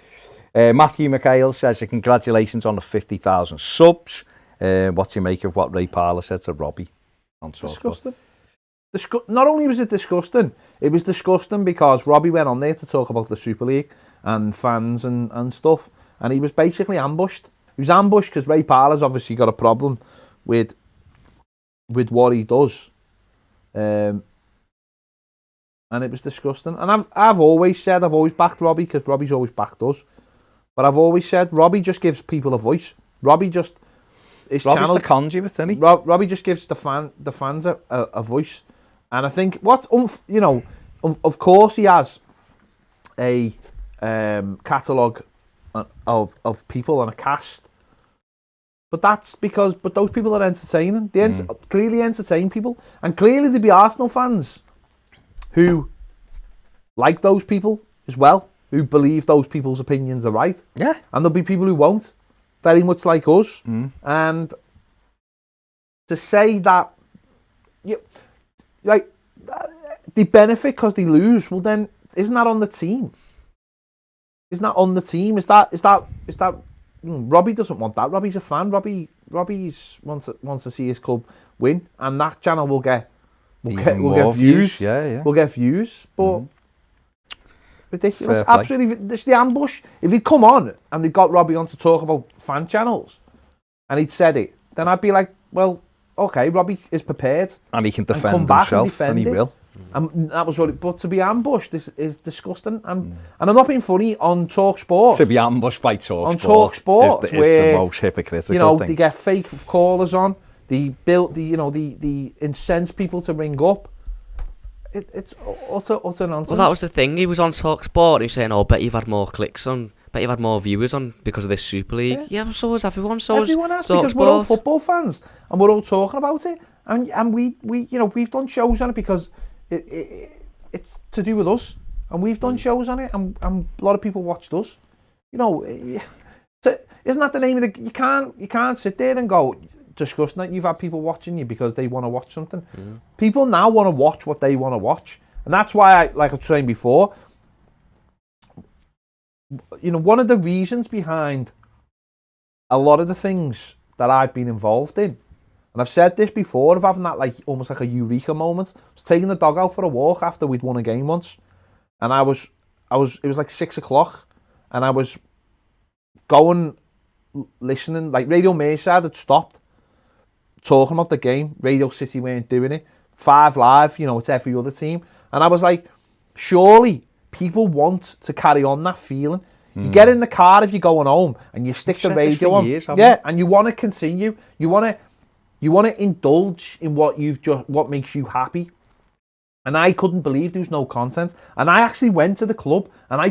Mathew McHale says, congratulations on the 50,000 subs. What do you make of what Ray Parlour said to Robbie? Disgusting. Not only was it disgusting, it was disgusting because Robbie went on there to talk about the Super League and fans and stuff, and he was basically ambushed. He was ambushed because Ray Parlour's obviously got a problem with what he does. And it was disgusting. And I've always said, I've always backed Robbie because Robbie's always backed us. But I've always said, Robbie just gives people a voice. Robbie's the conduit, isn't he? Robbie just gives the fans a voice. And I think, of course he has a catalogue of people and a cast. But that's because those people are entertaining. They clearly entertain people. And clearly there'd be Arsenal fans who like those people as well, who believe those people's opinions are right. Yeah. And there'll be people who won't, very much like us. And to say that they benefit because they lose, well then, isn't that on the team? Isn't that on the team? Is that Robbie doesn't want that. Robbie's a fan. Robbie wants to see his club win, and that channel will get views. Yeah. We'll get views, but ridiculous. Absolutely, it's the ambush. If he'd come on and they'd got Robbie on to talk about fan channels, and he'd said it, then I'd be like, well, okay, Robbie is prepared, and he can defend himself, and he will. And that was what it. But to be ambushed is disgusting. And I'm not being funny on Talk Sport. To be ambushed by Talk on Talk Sport is the most hypocritical thing. They get fake callers on. They built the incense people to ring up. It's utter nonsense. Well, that was the thing. He was on Talk Sport. He was saying, "Oh, bet you've had more clicks on. Bet you've had more viewers on because of this Super League." Yeah, so has everyone. Everyone has, because we're all football fans and we're all talking about it. And we've done shows on it because it's to do with us, and we've done shows on it, and a lot of people watched us. So isn't that the name of the? You can't sit there and go discussing that you've had people watching you because they want to watch something. People now want to watch what they want to watch, and that's why like I was saying before. One of the reasons behind a lot of the things that I've been involved in. And I've said this before, of having that almost like a eureka moment. I was taking the dog out for a walk after we'd won a game once, and it was like 6 o'clock, and I was going listening. Like Radio Merseyside had stopped talking about the game. Radio City weren't doing it. 5 Live, it's every other team, and I was like, surely people want to carry on that feeling. You get in the car if you're going home, and you stick the radio on, and you want to continue. You want to indulge in what makes you happy. And I couldn't believe there was no content. And I actually went to the club and I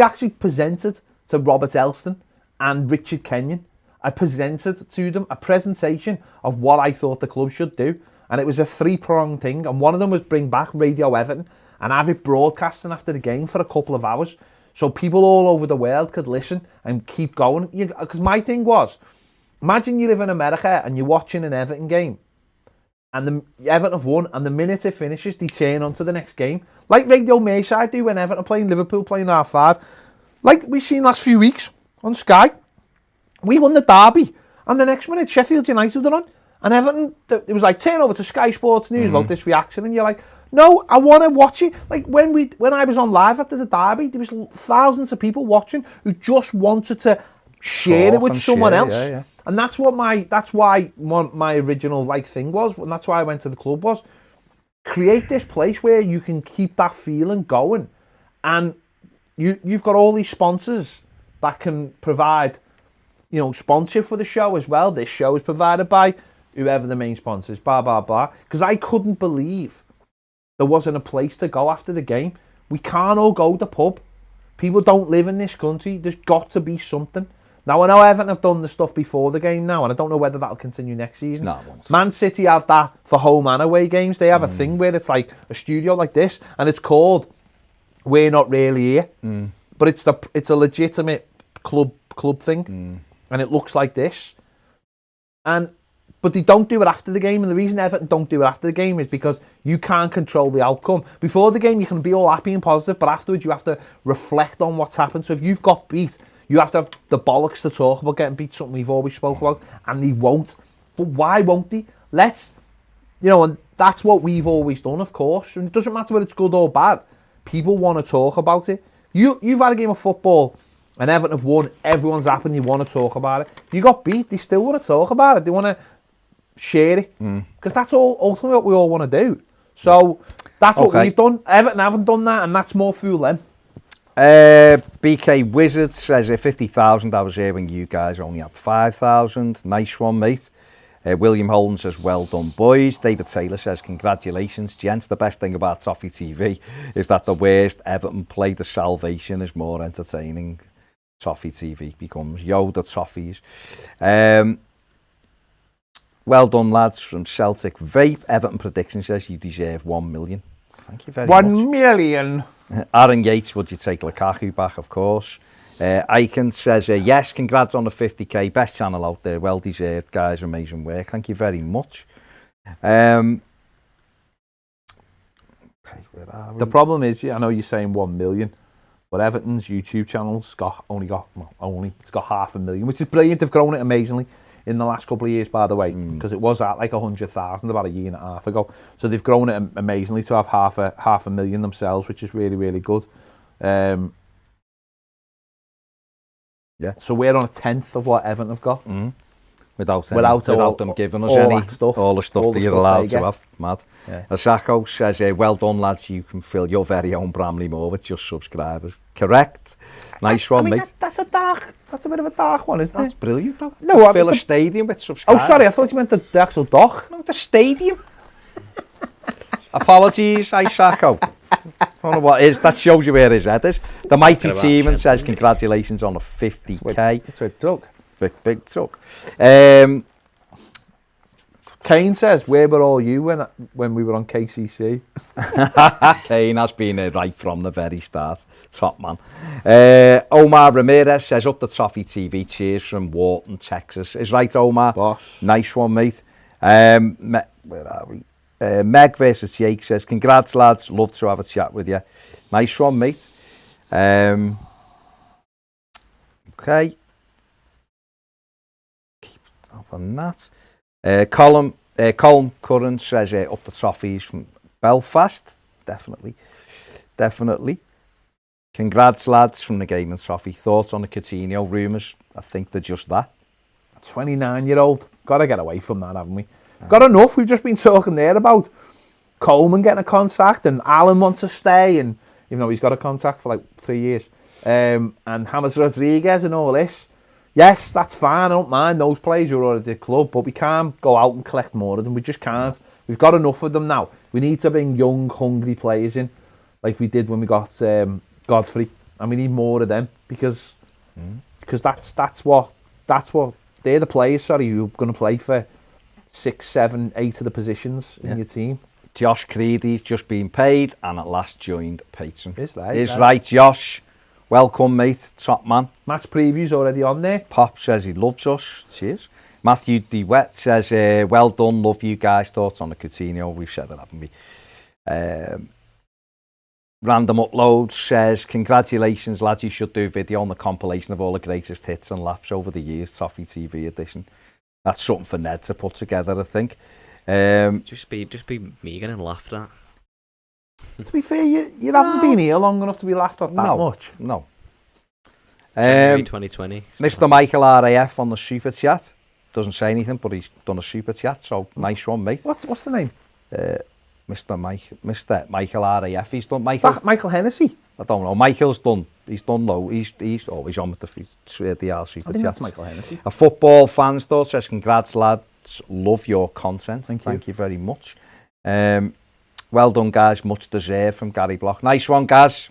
actually presented to Robert Elston and Richard Kenyon. I presented to them a presentation of what I thought the club should do. And it was a 3-pronged thing. And one of them was bring back Radio Everton and have it broadcasting after the game for a couple of hours, so people all over the world could listen and keep going. Because my thing was, imagine you live in America and you're watching an Everton game, and Everton have won, and the minute it finishes, they turn on to the next game. Like Radio Merseyside do when Everton are playing Liverpool, playing R5. Like we've seen last few weeks on Sky. We won the derby, and the next minute Sheffield United are on. And Everton, it was like, turn over to Sky Sports News about this reaction, and you're like, no, I want to watch it. Like when I was on live after the derby, there was thousands of people watching who just wanted to share it with someone else. Yeah. And that's why my original like thing was, and that's why I went to the club was, create this place where you can keep that feeling going, and you've got all these sponsors that can provide, sponsorship for the show as well. This show is provided by whoever the main sponsor is, blah blah blah. Because I couldn't believe there wasn't a place to go after the game. We can't all go to the pub. People don't live in this country. There's got to be something. Now, I know Everton have done the stuff before the game now, and I don't know whether that'll continue next season. No, it won't. Man City have that for home and away games. They have a thing where it's like a studio like this, and it's called We're Not Really Here. But it's a legitimate club thing, and it looks like this. But they don't do it after the game, and the reason Everton don't do it after the game is because you can't control the outcome. Before the game, you can be all happy and positive, but afterwards you have to reflect on what's happened. So if you've got beat, you have to have the bollocks to talk about getting beat, something we've always spoke about, and they won't. But why won't they? And that's what we've always done, of course. And it doesn't matter whether it's good or bad. People want to talk about it. You've had a game of football, and Everton have won. Everyone's happy, and you want to talk about it. You got beat, they still want to talk about it. They want to share it, because that's all ultimately what we all want to do. So that's what we've done. Everton haven't done that, and that's more fool them. BK Wizard says 50,000. I was here when you guys only had 5,000. Nice one, mate. William Holden says, well done, boys. David Taylor says, congratulations, gents. The best thing about Toffee TV is that the worst Everton play, the salvation, is more entertaining. Toffee TV becomes Yoda Toffees. Well done, lads, from Celtic Vape. Everton prediction says you deserve 1 million. Thank you very much. 1 million. Aaron Yates, would you take Lukaku back? Of course. Aiken says, yes, congrats on the 50k. Best channel out there. Well deserved, guys. Amazing work. Thank you very much. Okay, where are we? The problem is, I know you're saying 1 million, but Everton's YouTube channel's it's got 500,000, which is brilliant. They've grown it amazingly in the last couple of years, by the way, because it was at like 100,000 about a year and a half ago. So they've grown it amazingly to have half a million themselves, which is really, really good. Yeah. So we're on a tenth of what Everton have got. Without them giving us all the stuff that you're allowed to have. Mad. Yeah. Asako says, well done, lads. You can fill your very own Bramley Moor with just subscribers. Correct. Nice one, mate. That's a bit of a dark one, isn't it? That's brilliant, though. No, fill a stadium with subscribers. Oh, sorry, I thought you meant the actual dock. No, the stadium. Apologies, Asako. I don't know what it is. That shows you where his head is. The mighty team and says, congratulations on a 50k. It's a truck. Big truck. Kane says, where were all you when we were on KCC? Kane has been here right from the very start. Top man. Omar Ramirez says, up the Toffee TV. Cheers from Wharton, Texas. Is right, Omar? Boss. Nice one, mate. Where are we? Meg versus Jake says, congrats, lads. Love to have a chat with you. Nice one, mate. Okay. Keep up on that. Colin Curran says, up the Toffees from Belfast. Definitely. Congrats, lads, from the Game and Toffee. Thoughts on the Coutinho rumours? I think they're just that. 29-year-old. Got to get away from that, haven't we? Got enough. We've just been talking there about Coleman getting a contract, and Allen wants to stay, and even though he's got a contract for like 3 years, and James Rodriguez and all this. Yes, that's fine. I don't mind those players who are already at the club, but we can't go out and collect more of them. We just can't. We've got enough of them now. We need to bring young, hungry players in, like we did when we got Godfrey, and we need more of them because that's what they're the players. Sorry, who are going to play for 6, 7, 8 of the positions in your team. Josh Creedy's just been paid and at last joined Patron. Is right, Josh. Welcome, mate. Top man. Match previews already on there. Pop says he loves us. Cheers. Mathew DeWet says, well done, love you guys. Thoughts on the Coutinho? We've said that, haven't we? Random Upload says, congratulations, lads. You should do a video on the compilation of all the greatest hits and laughs over the years, Toffee TV edition. That's something for Ned to put together, I think. Just be me getting laughed at. To be fair, you haven't been here long enough to be laughed at that much. No. 2020. Mr. Michael RAF on the super chat. Doesn't say anything, but he's done a super chat, so nice one, mate. What's the name? Mr. Michael RAF. He's done Michael Hennessy. I don't know. Michael's done. He's done low. He's always on with the R super I think chat. that's Michael Hennessy. A football fan store says, congrats, lads. Love your content. Thank you very much. Well done, guys. Much deserved from Gary Block. Nice one, guys.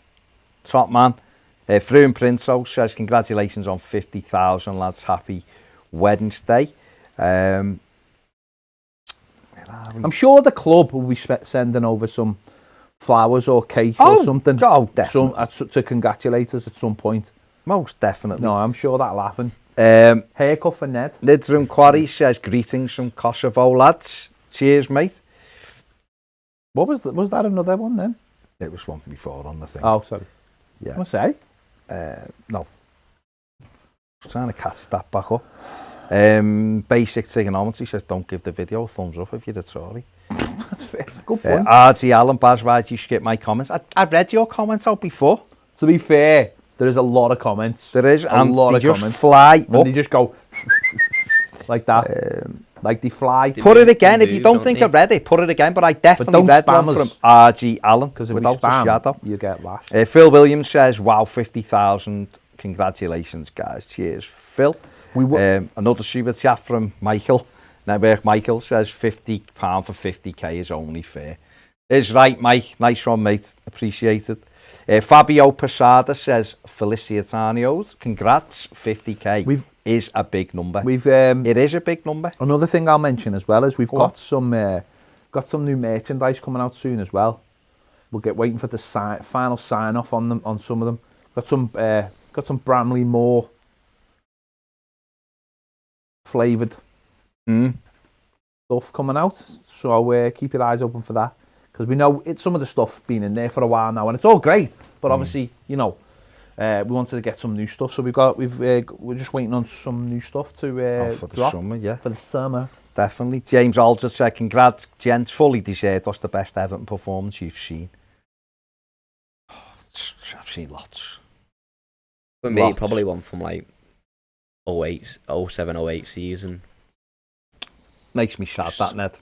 Top man. Fruin Printo says, congratulations on 50,000, lads. Happy Wednesday. I'm sure the club will be sending over some flowers or cake or something. Oh, definitely. To congratulate us at some point. Most definitely. No, I'm sure that'll happen. Haircut for Ned. Nidrum Quarry says, greetings from Kosovo, lads. Cheers, mate. What was that? Was that another one then? It was one before on the thing. Oh, sorry. Yeah. What's that? No. I was trying to catch that back up. Basic trigonometry says, don't give the video a thumbs up if you're a Tory. That's fair. That's a good point. RG Allen, Baz, why did you skip my comments? I read your comments out before. To be fair, there is a lot of comments. There is, a lot of just comments. Fly up. And they just go like that. Like they fly. Put it again. If you don't think I read it, put it again. But I definitely read one from RG Allen without a shadow. You get lashed. Phil Williams says, wow, 50,000. Congratulations, guys. Cheers, Phil. Another super chat from Michael. Michael says, £50 for 50k is only fair. Is right, Mike. Nice one, mate. Appreciate it. Fabio Posada says, Felicitanio's. Congrats, 50k. Is a big number. It is a big number. Another thing I'll mention as well is we've got some new merchandise coming out soon as well. We'll get waiting for the final sign off on them, on some of them. Got some Bramley Moore flavoured stuff coming out. So keep your eyes open for that, because we know some of the stuff been in there for a while now, and it's all great. But obviously, we wanted to get some new stuff, so we're just waiting on some new stuff to for the drop summer, yeah. For the summer, definitely. James Aldridge said, "Congrats, gents, fully deserved. What's the best Everton performance you've seen?" I've seen lots. For me, probably one from like 07-08 season. Makes me sad, that, Ned.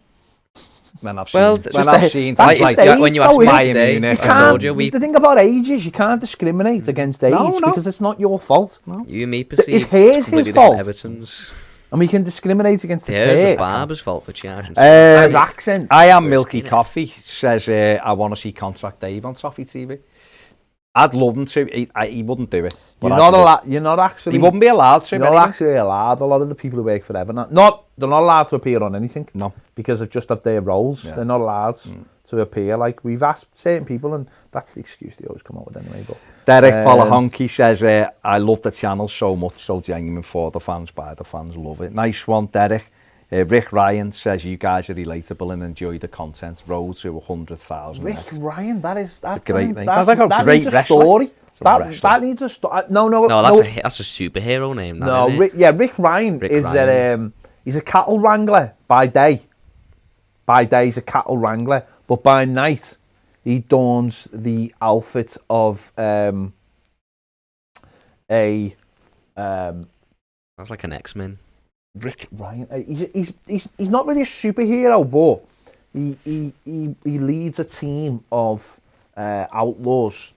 When I've seen like when you asked Bayern Munich, I told you. The thing about age is you can't discriminate against age because it's not your fault. No. You and me perceive it's his fault. Everton's. And we can discriminate against his hair. hair. The barber's fault for charging. His accent. I am Milky Coffee says, I want to see Contract Dave on Toffee TV. I'd love him to. He wouldn't do it. You're not allowed. You're not actually. He wouldn't be allowed to. You're not actually allowed. A lot of the people who work for Everton, they're not allowed to appear on anything. No, because of their roles. Yeah. They're not allowed to appear. Like we've asked certain people, and that's the excuse they always come up with anyway. But Derek Polahonky says, I love the channel so much, so genuine for the fans, by the fans, love it. Nice one, Derek. Rick Ryan says, you guys are relatable and enjoy the content. Road to 100,000. Rick Ryan, that's a great name. That's like a great story. That needs a story. No, that's a superhero name. Rick Ryan is he's a cattle wrangler by day. By day, he's a cattle wrangler, but by night, he dons the outfit of That's like an X-Men. Rick Ryan. He's not really a superhero, but he leads a team of outlaws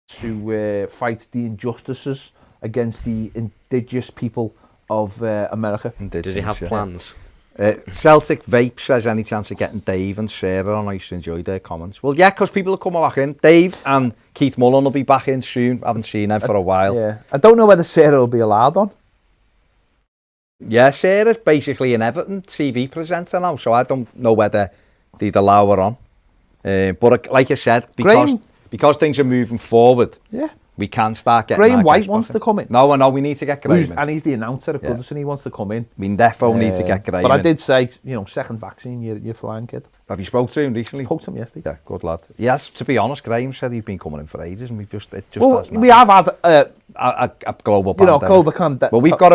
to fight the injustices against the indigenous people of America. Does he have plans? Celtic Vape says, any chance of getting Dave and Sarah on? I used to enjoy their comments. Well, yeah, because people will come back in. Dave and Keith Mullen will be back in soon. I haven't seen them for a while. Yeah, I don't know whether Sarah will be allowed on. Yeah, Sarah's basically an Everton TV presenter now, so I don't know whether they'd allow her on. But like I said, because things are moving forward, We can start getting Graham our White guests wants back to come in. No, I know, we need to get Graham in. And he's the announcer at Yeah. Goodison. He wants to come in. We defo need to get Graham But I in. did say, second vaccine, you're flying, kid. Have you spoke to him recently? Spoke to him yesterday. Yeah, good lad. Yes, to be honest, Graham said he's been coming in for ages, and it just Well, hasn't we have had, a global pandemic. global pandemic. Well, we've got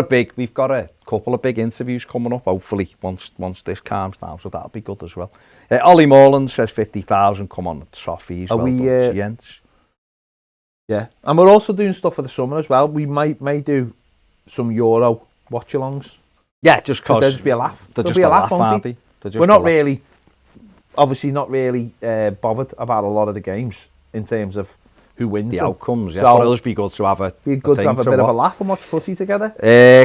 a couple of big interviews coming up. Hopefully, once this calms down, so that'll be good as well. Ollie Morland says 50,000. Come on, the Toffee as Are well. we, Gents. Yeah, and we're also doing stuff for the summer as well. We may do some Euro watch-alongs. Yeah, just because There'll just be a laugh. They're There'll just be a a laugh, laugh, won't aren't they? they? They're just We're a not laugh. really, obviously not really bothered about a lot of the games in terms of who wins the them. outcomes. Yeah, So, but it'll just be good to have a. Be good to thing have a bit of a watch. laugh and watch footy together.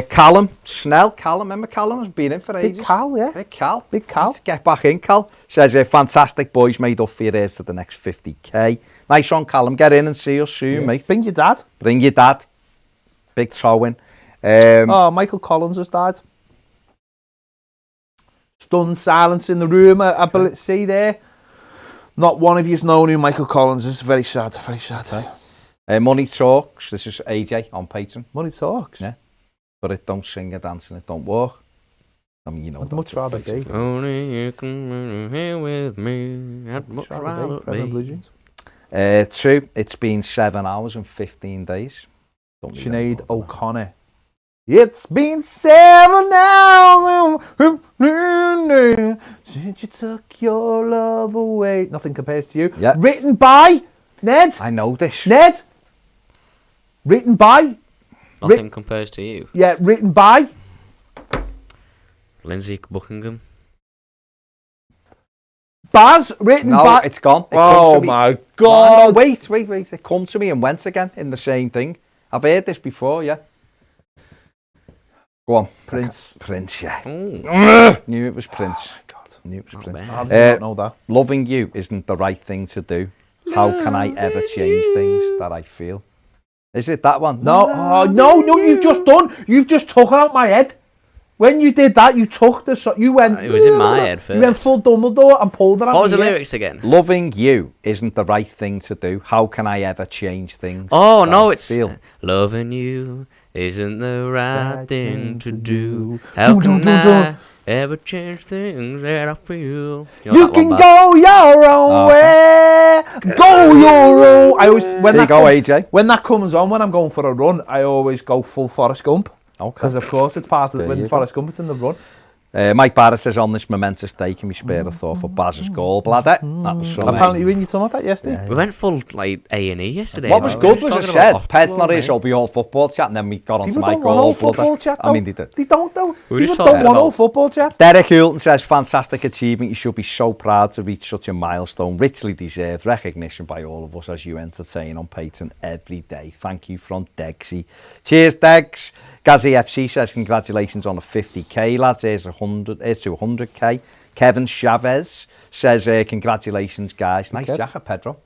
Callum Snell. Callum, remember Callum has been in for ages. Big Cal, yeah. Big Cal. Big Cal. Let's get back in, Cal. Says, fantastic boys, made up for your ears to the next 50k. Nice one, Callum. Get in and see us soon, mate. Bring your dad. Bring your dad. Big toe in. Michael Collins has died. Stunned silence in the room. I see there. Not one of you's known who Michael Collins is. Very sad. Very sad. Money Talks. This is AJ on Patreon. Money talks. Yeah. But it don't sing, it dance, and it don't walk. I mean, you know. I'd much rather be. Only you can be here with me. I'd much rather Blue be. Jeans. 2. It's been 7 hours and 15 days. Don't need any Sinead more than that. O'Connor. It's been 7 hours since you took your love away. Nothing compares to you. Yeah. Written by Ned. I know this. Ned. Written by. Nothing compares to you. Yeah, written by. Lindsay Buckingham. Baz. Written No, by. it's gone. It come Oh to me. my Oh, God. no, wait. It come to me and went again in the same thing. I've heard this before, yeah. Go on. Prince, yeah. Oh. Knew it was Prince. God. Knew it was Not Prince. I bad. did not know that. Loving you isn't the right thing to do. How can I ever change things that I feel? Is it that one? No, no, you've just took it out my head. When you did that, you took you went. It was in my head You went first. full Dumbledore and pulled it out. What was the of your- lyrics again? Loving you isn't the right thing to do. How can I ever change things? Oh, that no, I it's feel? loving you isn't the right thing to do. Dun, How dun, can dun, dun. I ever change things that I feel? You that one, can Baz? go your own way. Go your own. I always when There you that go, com- AJ. when that comes on when I'm going for a run, I always go full Forrest Gump Okay. because of course it's part of There when you Forrest Gump is in the run. Mike Barrett says, on this momentous day, can we spare a thought for Baz's gallbladder? That was from Apparently, when you told me that yesterday. We went full like A&E yesterday. What was We good were was I talking said, about Ped's not hospital, here, mate. so it'll be all football chat, and then we got on to People my don't want all gallbladder. football chat. I mean, they did. They don't though. We were just People don't talking want all about- football chat. Derek Hulton says, fantastic achievement. You should be so proud to reach such a milestone. Richly deserved recognition by all of us as you entertain on Patreon every day. Thank you from Degsy. Cheers, Degs. Gazzy FC says, congratulations on a 50k, lads. Here's to 100k. Kevin Chavez says, congratulations, guys. Nice Kev. jacket, Pedro.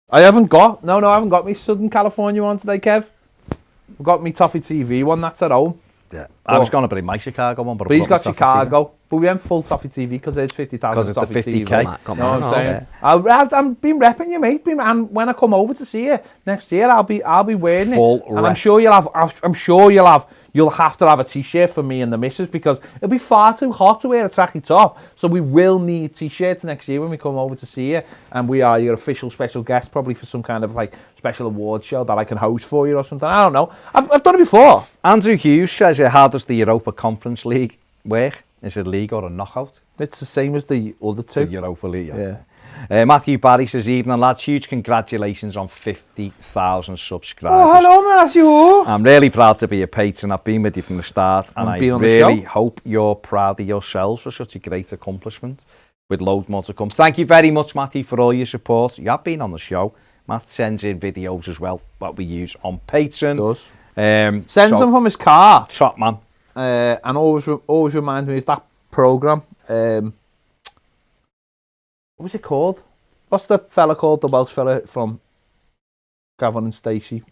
I haven't got me Southern California one today, Kev. I've got me Toffee TV one. That's at home. Yeah. I was going to bring my Chicago one, but But he's got I brought my Toffee Chicago. But we went full Toffee TV because there's 50,000 'Cause it's the Toffee 50K. TV. Come You know on, what I'm yeah. saying? I've been repping you, mate. And when I come over to see you next year, I'll be wearing Full it. And I'm rep. sure you'll have to have a t-shirt for me and the missus because it'll be far too hot to wear a tracky top. So we will need t-shirts next year when we come over to see you. And we are your official special guest, probably for some kind of like special award show that I can host for you or something. I don't know. I've done it before. Andrew Hughes says, how does the Europa Conference League work? Is it a league or a knockout? It's the same as the other The two. Europa League, Yeah. Mathew Barry says, evening lads, huge congratulations on 50,000 subscribers. Oh, hello, Matthew. I'm really proud to be a patron. I've been with you from the start, and I been on the really show. hope you're proud of yourselves for such a great accomplishment, with loads more to come. Thank you very much, Matthew, for all your support. You have been on the show. Matt sends in videos as well that we use on Patreon. Does. so, Sends them from his car. top man. And always remind me of that programme. What was it called? What's the fella called? The Welsh fella from Gavin and Stacey.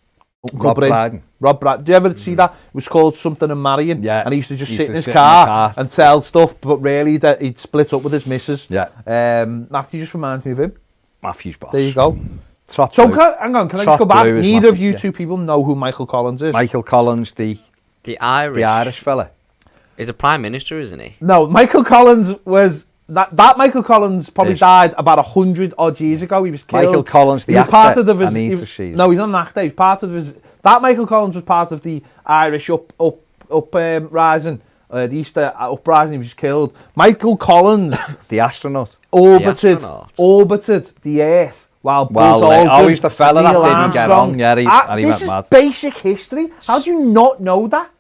Rob Brydon. Rob Brydon. Do you ever see that? It was called Something and Marrying. Yeah. And he used to just He sit used in to his sit in the car, car. and tell stuff, but really he'd split up with his missus. Yeah. Matthew just reminds me of him. Matthew's boss. There you go. Top So, blue. hang on, can I just Top go back? blue is Neither of Mathew, you yeah. two people know who Michael Collins is. Michael Collins, the Irish fella. He's a prime minister, isn't he? No, Michael Collins was... That Michael Collins probably Yes. died about 100 odd years ago. He was killed. Michael Collins, the He was actor. part of his, I need he- to see this. No, he's not an actor. He's part of his... That Michael Collins was part of the Irish uprising. The Easter uprising. He was killed. Michael Collins The astronaut. orbited the Earth while Buzz Aldrin, he's the fella Neil that didn't get Armstrong- on. Yeah, and he this went is mad. basic history. How do you not know that?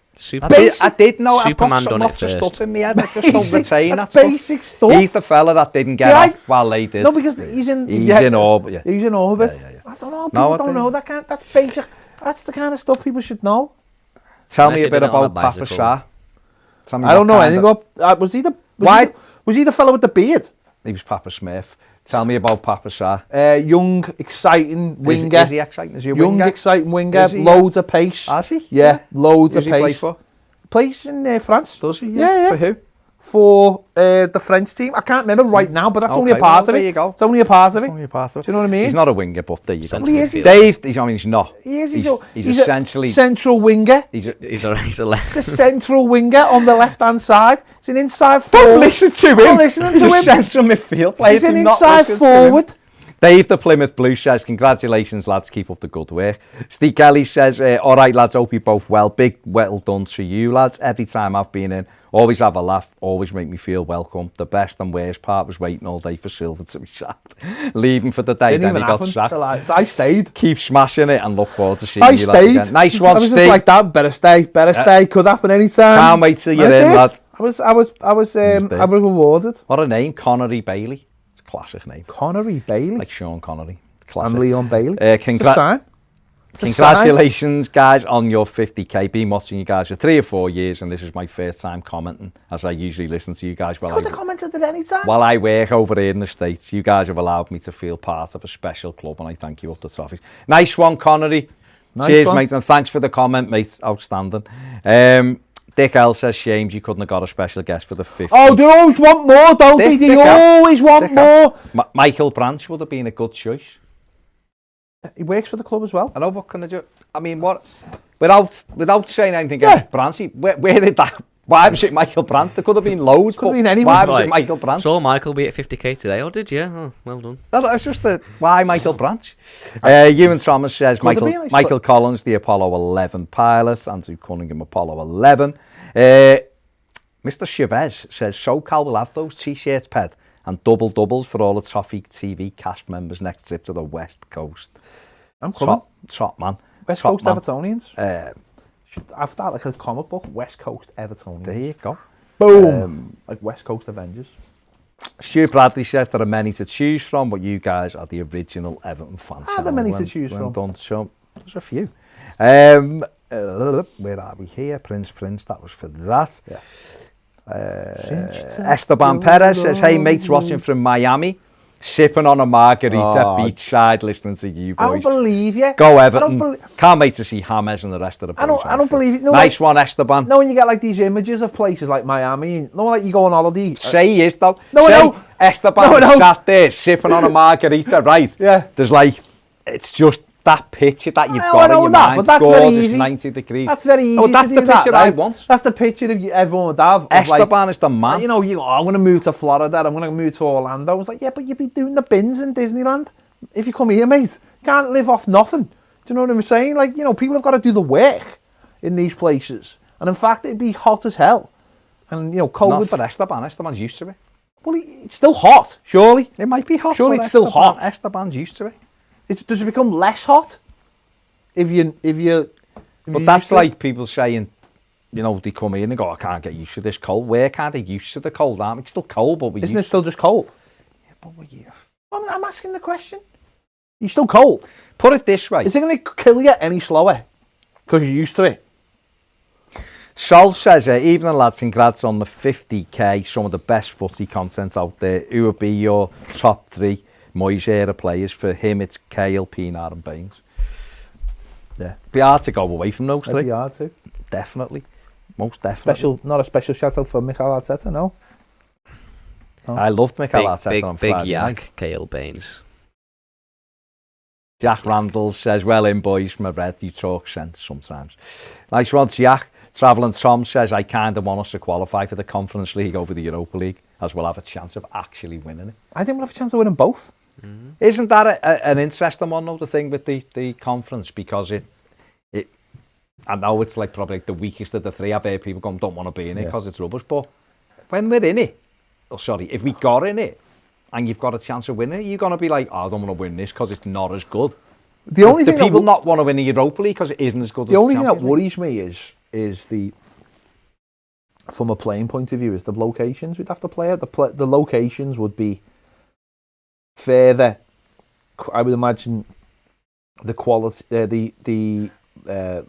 I did know. Superman I've got done it lots of first. stuff in me head. I just don't retain that basic stuff. He's the fella that didn't get Yeah, off while they did. No, because he's in orbit. Yeah. He's in orbit. Yeah. I don't know. No, People I don't think- know that. That's basic. That's the kind of stuff people should know. Tell Unless me a he bit did it on a about Papa bicycle. Shah. Tell me I don't what know kind anything of- about. Was he the? Why? Was he the fellow with the beard? He was Papa Smith. Tell me about Papa Shah. Young, exciting winger. Is he exciting? Is he a Young, winger? exciting winger. Is he? Loads of pace. Has he? Yeah, loads Who's of he play pace. for? Plays in France. Does he? Yeah. For who? For the French team. I can't remember right now, but that's only a Okay, part well, of it. there you go. It's only a part of it. Only a part of it. Do you know what I mean? He's not a winger, but there you go. Centre Well, he is, midfielder. Dave, he's not. He is. He's essentially. a central winger. He's a, He's a left. The central winger on the left-hand side. He's an inside forward. Don't listen to him. Not listening He's to a him. central midfield player. He's an Do not inside listen to him. forward. Dave, the Plymouth Blues, says, congratulations, lads, keep up the good work. Steve Kelly says, all right, lads, hope you both well. Big well done to you, lads. Every time I've been in, always have a laugh, always make me feel welcome. The best and worst part was waiting all day for Silver to be sacked. Leaving for the day, Didn't then even he got happen. sacked. I stayed. Keep smashing it and look forward to seeing I you lads stayed. again. Nice I one, was Steve. just like that. Better stay. Could happen anytime. Can't wait till you're I in, did. lad. I was rewarded. What a name, Connery Bailey. It's a classic name. Connery Bailey. Like Sean Connery. Classic. I'm Leon Bailey. It's a sign. Congratulations, guys, on your 50k. Been watching you guys for 3 or 4 years, and this is my first time commenting, as I usually listen to you guys You could have commented at any time. while I work over here in the States. You guys have allowed me to feel part of a special club, and I thank you up the Toffees. Nice one, Connery. Cheers, mate, and thanks for the comment, mate. Outstanding. Dick L says, shames you couldn't have got a special guest for the 50. Oh, they always want more, don't they? They always want more. Michael Branch would have been a good choice. He works for the club as well. I know, what can I do? I mean, what? Without saying anything against Branch, where did that? Why was it Michael Brandt? There could have been loads. Could have been anyone. Why was it Michael Brandt? Saw Michael be at 50k today, or did you? Oh, well done. No, it's just why Michael Branch? Ewan Thomas says Michael Collins, the Apollo 11 pilot. Andrew Cunningham, Apollo 11. Mr. Chavez says SoCal will have those t-shirts, Ped, and doubles for all the Toffee TV cast members next trip to the West Coast. I'm coming. Top man. West Top Coast man. Evertonians. I've started like a comic book. West Coast Evertonians. There you go. Boom. Like West Coast Avengers. Stu Bradley says there are many to choose from, but you guys are the original Everton fans. Are there many to choose from? Done, so there's a few. Where are we here? Prince, that was for that. Yeah. Esteban Perez says, hey mates, watching from Miami, sipping on a margarita beachside, listening to you boys. I don't believe you. Go Everton. Can't wait to see James and the rest of the boys. I don't believe it. No, nice one, Esteban. No, when you get like these images of places like Miami, no, like you go on holiday. Say he is though. No, say no. Esteban sat there sipping on a margarita, right? Yeah. There's like, it's just that picture that you've I got know in your that, mind. but that's gorgeous, very easy. 90 degrees. That's very easy. No, that's to the do that, picture right? I want. That's the picture of everyone would have. Esteban is the man. You know, I'm going to move to Florida. I'm going to move to Orlando. I was like, yeah, but you'd be doing the bins in Disneyland if you come here, mate. Can't live off nothing. Do you know what I'm saying? Like, you know, people have got to do the work in these places. And in fact, it'd be hot as hell. And, you know, COVID... Not for Esteban. Esteban's used to it. Well, it's still hot, surely. It might be hot. Surely it's still hot. Esteban's used to it. Does it become less hot? If you But that's like people saying, you know, they come in and go, I can't get used to this cold. Where can't they get used to the cold? It's still cold, but Isn't it still just cold? Yeah, but I'm asking the question. You're still cold. Put it this way. Is it going to kill you any slower? Because you're used to it. Sol says, evening lads, congrats on the 50k. Some of the best footy content out there. Who would be your top 3 Moyes era players? For him, it's Cahill, Pienaar and Baines. Yeah. Be hard to go away from those 3. It'd be hard to. Definitely. Most definitely. Not a special shout out for Mikel Arteta, no. I loved Mikel Arteta on big Friday yak, night. Cahill Baines. Jack Randall says, well in, boys, from a red, you talk sense sometimes. Nice one, Jack. Travelling Tom says, I kind of want us to qualify for the Conference League over the Europa League, as we'll have a chance of actually winning it. I think we'll have a chance of winning both. Isn't that an interesting one, though, the thing with the conference? Because it I know it's like probably the weakest of the three. I've heard people going, don't want to be in it because it's rubbish. But when we're in it, if we got in it and you've got a chance of winning it, you're going to be like, oh, I don't want to win this because it's not as good. The only thing people not want to win the Europa League because it isn't as good as the only thing that Champions League. worries me is the, from a playing point of view, is the locations we'd have to play at. The locations would be further. I would imagine the quality, the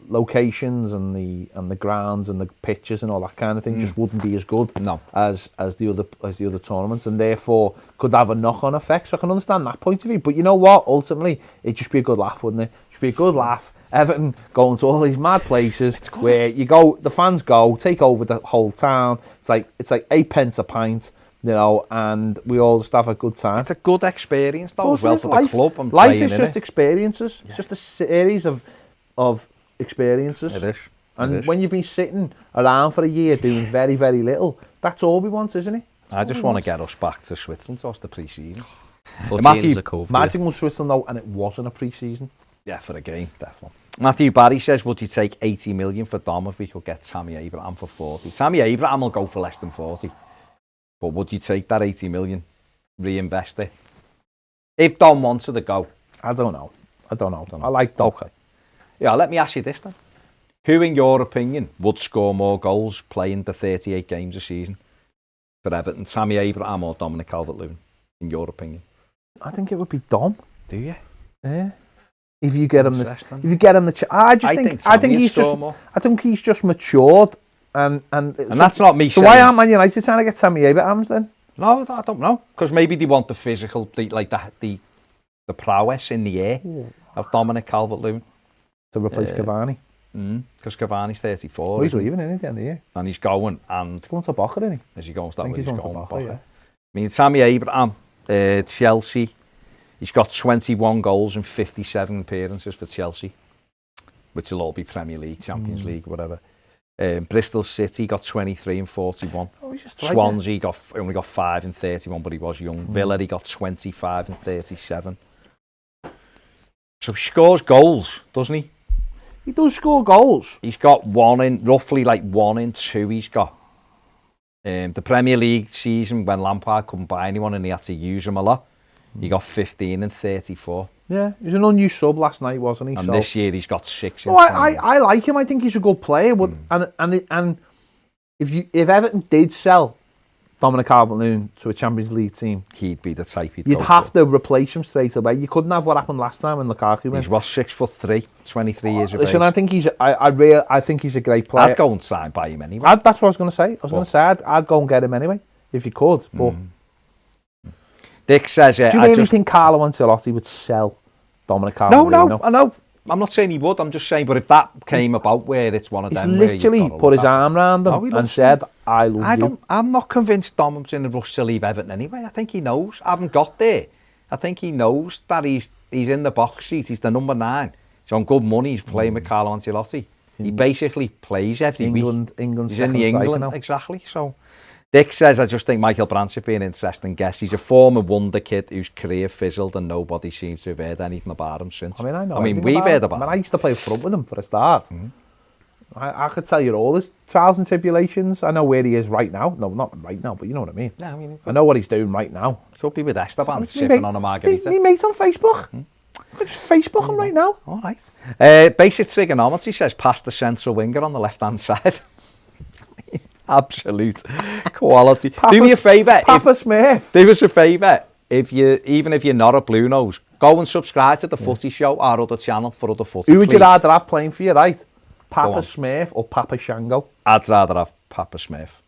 locations and the grounds and the pitches and all that kind of thing just wouldn't be as good as the other tournaments, and therefore could have a knock-on effect. So I can understand that point of view. But you know what? Ultimately, it'd just be a good laugh, wouldn't it? It'd be a good laugh. Everton going to all these mad places where you go, the fans go, take over the whole town. It's like 8 pence a pint, you know, and we all just have a good time. It's a good experience, though, as well, for the club. And life is just experiences. It's just a series of experiences. It is. And when you've been sitting around for a year doing very, very little, that's all we want, isn't it? I just want to get us back to Switzerland towards the pre-season. Matthew was Switzerland, though, and it wasn't a pre-season. Yeah, for the game, definitely. Matthew Barry says, would you take 80 million for Dom if we could get Tammy Abraham for 40? Tammy Abraham will go for less than 40. But would you take that 80 million, reinvest it? If Dom wanted to go. I don't know. I like Dom. Okay. Yeah, let me ask you this then. Who, in your opinion, would score more goals playing the 38 games a season for Everton? Tammy Abraham or Dominic Calvert-Lewin, in your opinion? I think it would be Dom. Do you? Yeah. If you get him I think he's just matured and that's not me saying. So why aren't Man United trying to get Tammy Abrahams then? No, I don't know. Because maybe they want the physical, the prowess in the air of Dominic Calvert-Lewin. To replace Cavani. Because Cavani's 34. Well, he's leaving, isn't he, at the end of the year? And he's going, and... He's going to Boca, isn't he? Is he going to that way? He's going to Boca, yeah. I mean, Tammy Abraham, Chelsea, he's got 21 goals and 57 appearances for Chelsea, which will all be Premier League, Champions League, whatever. Bristol City got 23 and 41. Swansea only got 5 and 31, but he was young. Villa, he got 25 and 37. So he scores goals, doesn't he? He does score goals. He's got roughly 1 in 2 he's got. The Premier League season, when Lampard couldn't buy anyone and he had to use him a lot, he got 15 and 34. Yeah, he's an unused sub last night, wasn't he? And this year he's got 6 in 20. I like him. I think he's a good player. But and if Everton did sell Dominic Calvert-Lewin to a Champions League team, he'd be the type you'd have to replace him straight away. You couldn't have what happened last time when Lukaku went. He's 6'3", 23 years of age. Listen, I think he's a great player. I'd go and sign by him anyway. That's what I was going to say. I'd go and get him anyway if you could. But Dick says, do you really think Carlo Ancelotti would sell Dominic Calvert-Lewin? No, I know. I'm not saying he would. I'm just saying, but if that came about where it's one of them, he's literally put his arm around him and said, "I love you." I'm not convinced Dom's in a rush to leave Everton anyway. I think he knows. I haven't got there. I think he knows that he's in the box seat. He's the number 9. He's on good money. He's playing with Carlo Ancelotti. He basically plays every week. He's in the England, exactly. So Dick says, I just think Michael Branch would be an interesting guest. He's a former wonder kid whose career fizzled and nobody seems to have heard anything about him since. I mean, we've heard about him. I used to play front with him for a start. I could tell you all his trials and tribulations. I know where he is right now. No, not right now, but you know what I mean. Yeah, I mean, I know what he's doing right now. Could be with Esteban, sipping on a margarita. Me mate on Facebook. I could just Facebook him right now. All right. Basic trigonometry says pass the central winger on the left-hand side. Absolute quality. Do me a favour. Papa Smith. Do us a favour. Even if you're not a Blue Nose, go and subscribe to the Footy Show, our other channel for other footy. Who would you rather have playing for you, right? Papa Smith or Papa Shango? I'd rather have Papa Smith.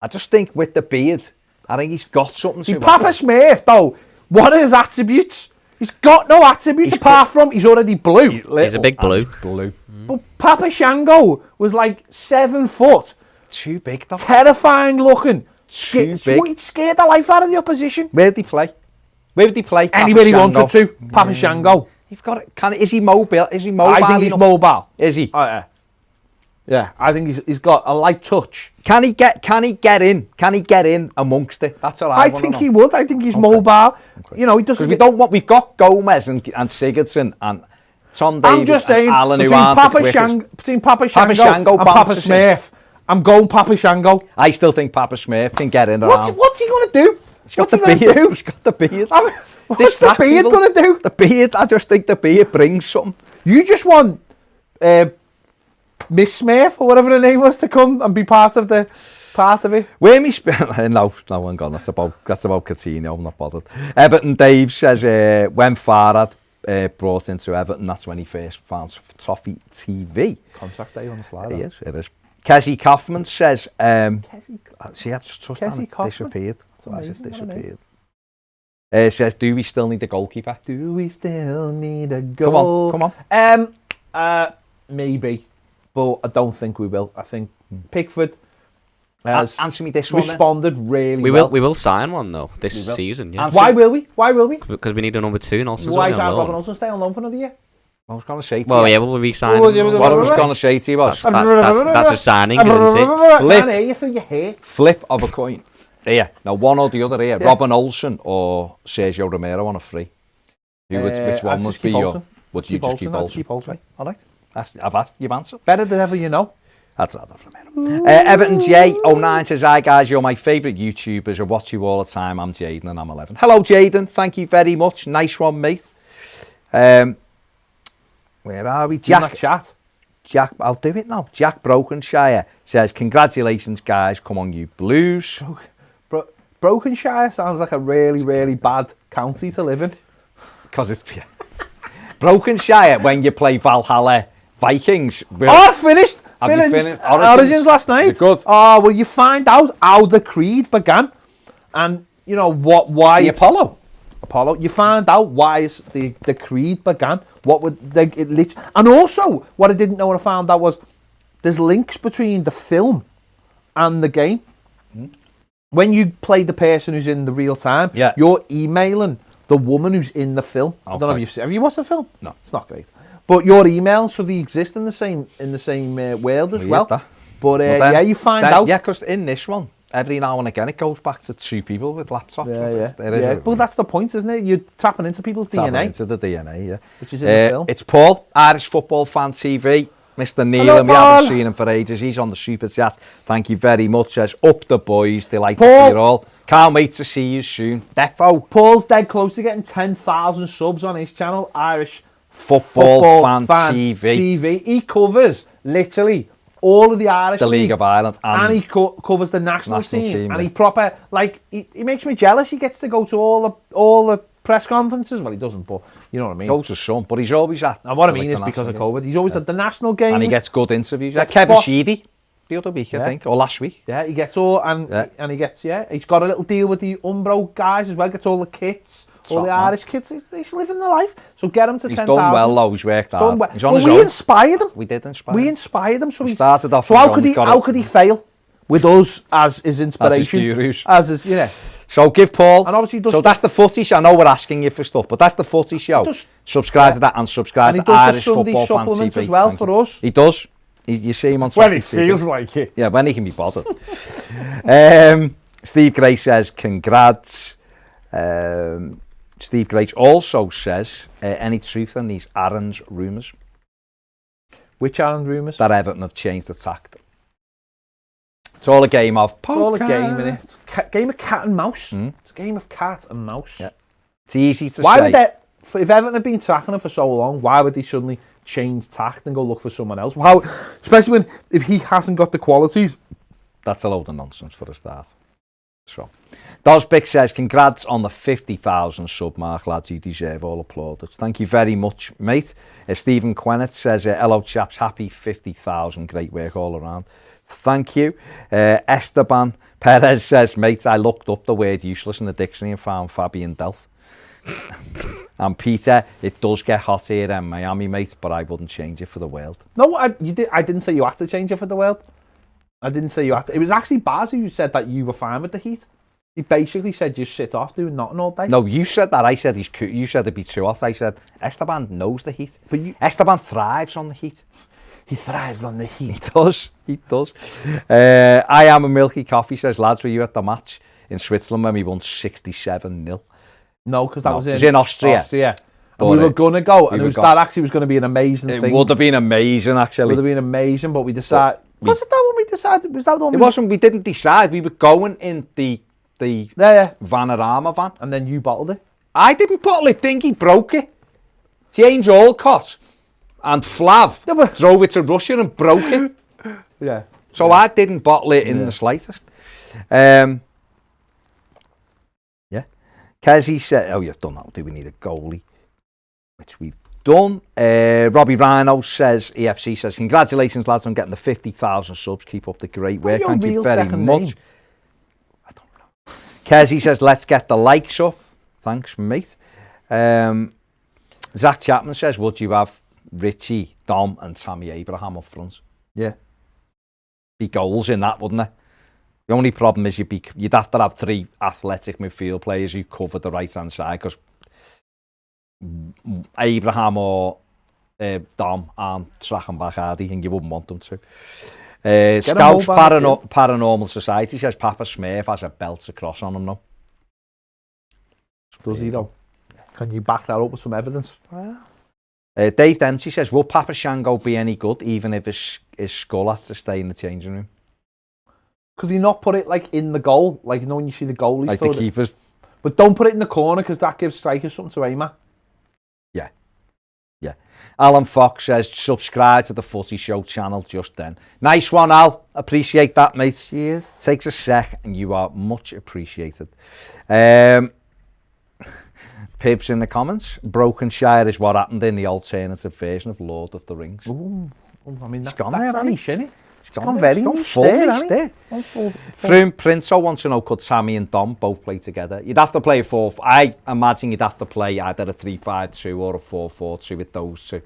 I just think with the beard, I think he's got something to Papa Smith, though, what are his attributes? He's got no attributes apart from he's already blue. He's a big blue. But Papa Shango was like 7 foot. Too big, though. Terrifying looking. Too big. He scared the life out of the opposition. Where'd he play? Where would he play? Anywhere he Papa wanted to. Papa Shango. You've got it. Is he mobile? Is he mobile? I think he's enough? mobile. Is he? Oh, yeah. Yeah, I think he's got a light touch. Can he get in? Can he get in amongst it? That's what I want to think know. he would. I think he's mobile. You know, he doesn't. Because we've got Gomez and Sigurdsson and Tom Davies I'm just saying, and Alan who between aren't the Papa quickest. between Papa Papa Shango Shango and Papa bounces in. Smurf, I'm going Papa Shango. I still think Papa Smurf can get in around. What's he going to do? What's he going to do? He's got the beard. What's the beard going to do? The beard, I just think the beard brings something. You just want Miss Smurf or whatever her name was to come and be part of it. Where me no, hang on. That's about Coutinho. I'm not bothered. Everton Dave says when Farhad brought into Everton, that's when he first found Toffee TV. Contract day on the slide. Yes, it is. Kessie Kaufman says, see, I just touched on it. Disappeared. Why is it disappeared? Says, do we still need a goalkeeper? Do we still need a goal? Come on. Maybe, but I don't think we will. I think Pickford has answer me this one. Responded really well. We will sign one though this season. Yeah. Why will we? Because we need a number 2 and also why can't Robin Olsen stay on loan for another year? I was going to say to well, you. yeah, we'll re-sign. What I was going to say to you was that's a signing, isn't it? I can't hear you through your hair. Flip of a coin. Here, now one or the other here. Yeah. Robin Olsen or Sergio Romero on a free. Which one would be your? Would you just keep Olsen? Okay. All right. I've asked. You've answered. Better than ever, you know. That's rather Romero. Everton J09 says, "Hi guys, you're my favourite YouTubers. I watch you all the time. I'm Jaden and I'm 11. Hello Jaden. Thank you very much. Nice one, mate. Where are we? Jack, I'll do it now. Jack Brokenshire says, "Congratulations, guys. Come on, you Blues." Brokenshire sounds like a really, really bad county to live in. Because it's Brokenshire when you play Valhalla Vikings. Oh, finished. Have you finished Origins last night. Is it good? Oh, well, you find out how the creed began, and you know why the Apollo. You find out why the creed began. What would and also what I didn't know when I found out was there's links between the film and the game. When you play the person who's in the real time, you're emailing the woman who's in the film. Okay. I don't know if have you watched the film? No, it's not great. But your emails, so they exist in the same world as well. That. But then, you find out. Yeah, because in this one, every now and again, it goes back to 2 people with laptops. Yeah. But that's the point, isn't it? You're tapping into people's DNA. Into the DNA, yeah. Which is in the film. It's Paul, Irish Football Fan TV. Mr. Neil, and we haven't seen him for ages. He's on the super chat. Thank you very much. Says, up the boys. They like to see it all. Can't wait to see you soon. Defo. Paul's dead close to getting 10,000 subs on his channel, Irish Football Fan TV. He covers literally all of the Irish League of Ireland, and he covers the national team. And he proper he makes me jealous. He gets to go to all the press conferences. Well, he doesn't, but you know what I mean. Goes to some, but he's always at. And what I mean is because of COVID, he's always at the national games, and he gets good interviews. Kevin Sheedy the other week, I think, or last week. Yeah, he gets all and he gets he's got a little deal with the Umbro guys as well. Gets all the kits. All the Irish kids, he's living the life. So get him to 10,000. He's done well though, he's worked hard. He's on his own. We inspired him. We did inspire him. We inspired him. So he started off. So how could he fail with us as his inspiration? As his So give Paul. And obviously so that's the footy show. I know we're asking you for stuff, but that's the footy show. Subscribe to that and subscribe to Irish Football Fan TV as well for us. He does. You see him on when he feels like it. Yeah, when he can be bothered. Steve Gray says congrats. Steve Gray also says, any truth in these Aaron's rumours? Which Aaron's rumours? That Everton have changed the tactic. It's all a game of poker. It's all a game, innit? Game of cat and mouse. It's a game of cat and mouse. Yeah. It's easy to say. Why would they, if Everton have been tracking him for so long, why would they suddenly change tact and go look for someone else? How, especially if he hasn't got the qualities. That's a load of nonsense for a start. So, Dosbick says, congrats on the 50,000 sub mark, lads. You deserve all plaudits. Thank you very much, mate. Stephen Quennett says, hello, chaps. Happy 50,000. Great work all around. Thank you. Esteban Perez says, mate, I looked up the word useless in the dictionary and found Fabian Delph. And Peter, it does get hot here in Miami, mate, but I wouldn't change it for the world. No, I didn't say you had to change it for the world. I didn't say you had to. It was actually Baz who said that you were fine with the heat. He basically said just sit off doing nothing all day. No, you said that. I said you said it'd be too hot. I said Esteban knows the heat. But Esteban thrives on the heat. he thrives on the heat. He does. He does. I am a milky coffee. Says, lads, were you at the match in Switzerland when we won 67-0? No, because that No, was it was in Austria. And we were going to go, and that actually was going to be an amazing It thing. would have been amazing, actually. Would have been amazing, but we decided. Was it that one we decided? Was that the one? It wasn't. We didn't decide. We were going in the Vanarama van. And then you bottled it. I didn't bottle it. Dingy broke it. James Alcott and Flav drove it to Russia and broke it. Yeah. So I didn't bottle it in the slightest. Yeah. Kezi said, oh, you've done that. Do we need a goalie? Which we've done. Robbie Rhino says, EFC says, congratulations, lads, on getting the 50,000 subs. Keep up the great work. Thank you very much. I don't know. Kezi says, let's get the likes up. Thanks, mate. Zach Chapman says, would you have Richie, Dom and Tammy Abraham up front? Yeah. Be goals in that, wouldn't there? The only problem is you'd have to have 3 athletic midfield players who cover the right-hand side, because Abraham or Dom aren't tracking back hardy, and you wouldn't want them to. Scouts Paranormal Society says Papa Smurf has a belt across on him now. Does he though? Can you back that up with some evidence? Dave Dempsey says, will Papa Shango be any good, even if his skull had to stay in the changing room? Could he not put it like in the goal? Like, you know, when you see the goalies, like the keepers. But don't put it in the corner, because that gives strikers something to aim at. Yeah. Yeah. Alan Fox says, subscribe to the Footy Show channel just then. Nice one, Al. Appreciate that, mate. Cheers. Takes a sec, and you are much appreciated. Pibs in the comments. Brokenshire is what happened in the alternative version of Lord of the Rings. Ooh. I mean, that's gone there, niche, isn't it? It's gone very niche there. Froome Prince wants to know, could Tammy and Dom both play together? You'd have to play a 4. I imagine you'd have to play either a 3-5-2 or a 4-4-2 with those two.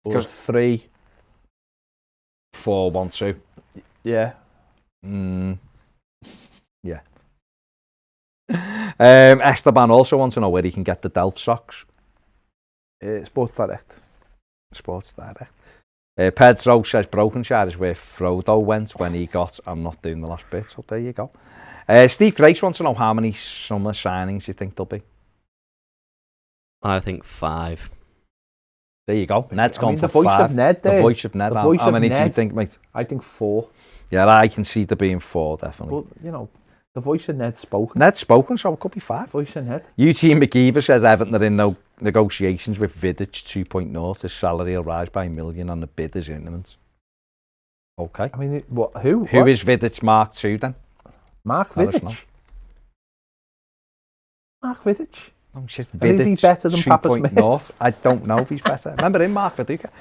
Or 3-4-1-2. Yeah. Yeah. Esteban also wants to know where he can get the Delft socks. Sports Direct. Sports Direct. Pedro says Brokenshire is where Frodo went when he got I'm not doing the last bit, so there you go. Steve Grace wants to know how many summer signings you think there'll be. I think 5. There you go. Ned's gone for 5. The voice of Ned there. The voice of Ned. How many do you think, mate? I think 4. Yeah, I can see there being 4, definitely. But, you know, the voice of Ned's spoken. Ned's spoken, so it could be 5. Voice of Ned. Eugene McGeever says Everton are in no negotiations with Vidic 2.0. His salary will rise by $1 million and the bid is imminent. Okay. I mean, what? Who? Who is Vidic Mark II then? Mark Vidic? Mark Vidic? Oh, shit, Is he better than Papa Smith? I don't know if he's better. Remember him, Mark Viduka?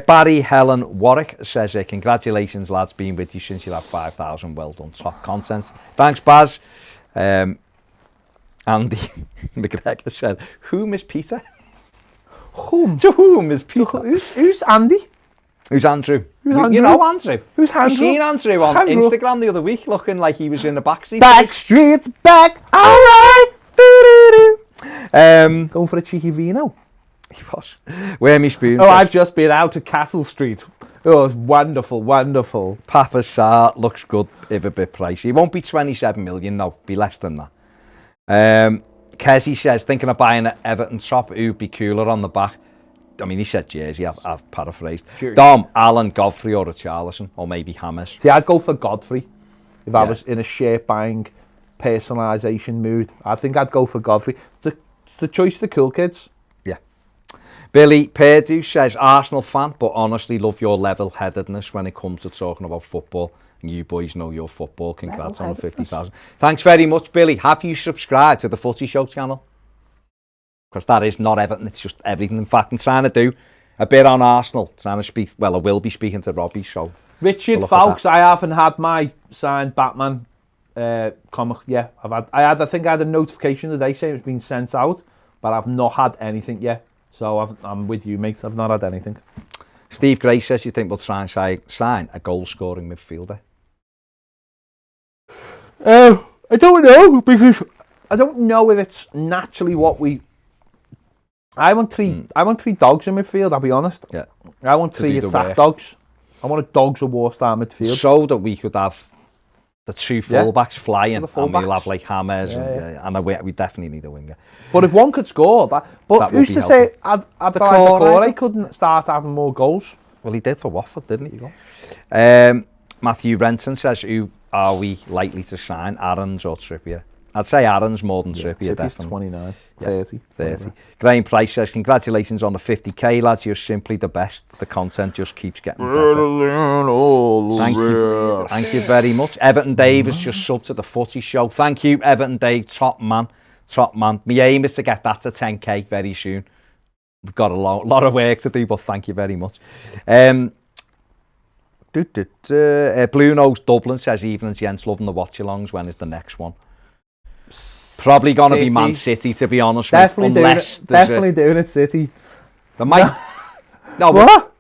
Barry Helen Warwick says, congratulations, lads, been with you since you had 5,000. Well done, top content. Thanks, Baz. Andy McGregor said, whom is Peter? Whom? To whom is Peter? Who's Andy? Who's Andrew? Andrew? You know Andrew? Who's Andrew? You seen Andrew on Instagram the other week looking like he was in the backseat? Backstreet's back, alright! Going for a cheeky vino. He was. Where me spoon? Oh, I've just been out to Castle Street. Oh, it's wonderful, wonderful. Papa Sarr looks good, if a bit pricey. It won't be 27 million, no, be less than that. Kezi says, thinking of buying an Everton top, who'd be cooler on the back. I mean, he said jersey, I've paraphrased. Sure. Dom, Alan, Godfrey or a Charlison, or maybe Hammers. See, I'd go for Godfrey if I was in a shirt buying personalisation mood. I think I'd go for Godfrey. The choice of the cool kids. Yeah. Billy Perdue says, Arsenal fan, but honestly love your level-headedness when it comes to talking about football. And you boys know your football. Congrats on the 50,000. Thanks very much, Billy. Have you subscribed to the Footy Show channel? Because that is not Everton, it's just everything. In fact, I'm trying to do a bit on Arsenal. Trying to speak, well, I will be speaking to Robbie, so... Richard Fowkes, I haven't had my signed Batman comic. Yeah, I think I had a notification today saying it's been sent out, but I've not had anything yet. So I'm with you, mate. I've not had anything. Steve Gray says, you think we'll try and sign a goal-scoring midfielder? I don't know, because I don't know if it's naturally what we... I want three dogs in midfield, I'll be honest. Yeah. I want To three do the attack work. dogs. I want a dogs of war star midfield. So that we could have the two fullbacks flying, The and we'll fullbacks. have like hammers, Yeah, and we definitely need a winger. But if one could score, but That would who's be to say Decore couldn't start having more goals? Well, he did for Watford, didn't he? Matthew Renton says, who are we likely to sign, Aarons or Trippier? I'd say Aarons more than Trippier, Trippier's definitely. 29, Yeah, 30. 30. Graham Price says, congratulations on the 50k, lads. You're simply the best. The content just keeps getting better. Thank you very much. Everton Dave has just subbed to the Footy Show. Thank you, Everton Dave. Top man. Top man. My aim is to get that to 10k very soon. We've got a lot of work to do, but thank you very much. Blue Nose Dublin says, evenings, gents, loving the watch-alongs. When is the next one? Probably going to be Man City, to be honest with you. Definitely doing it, City. There might... No, What?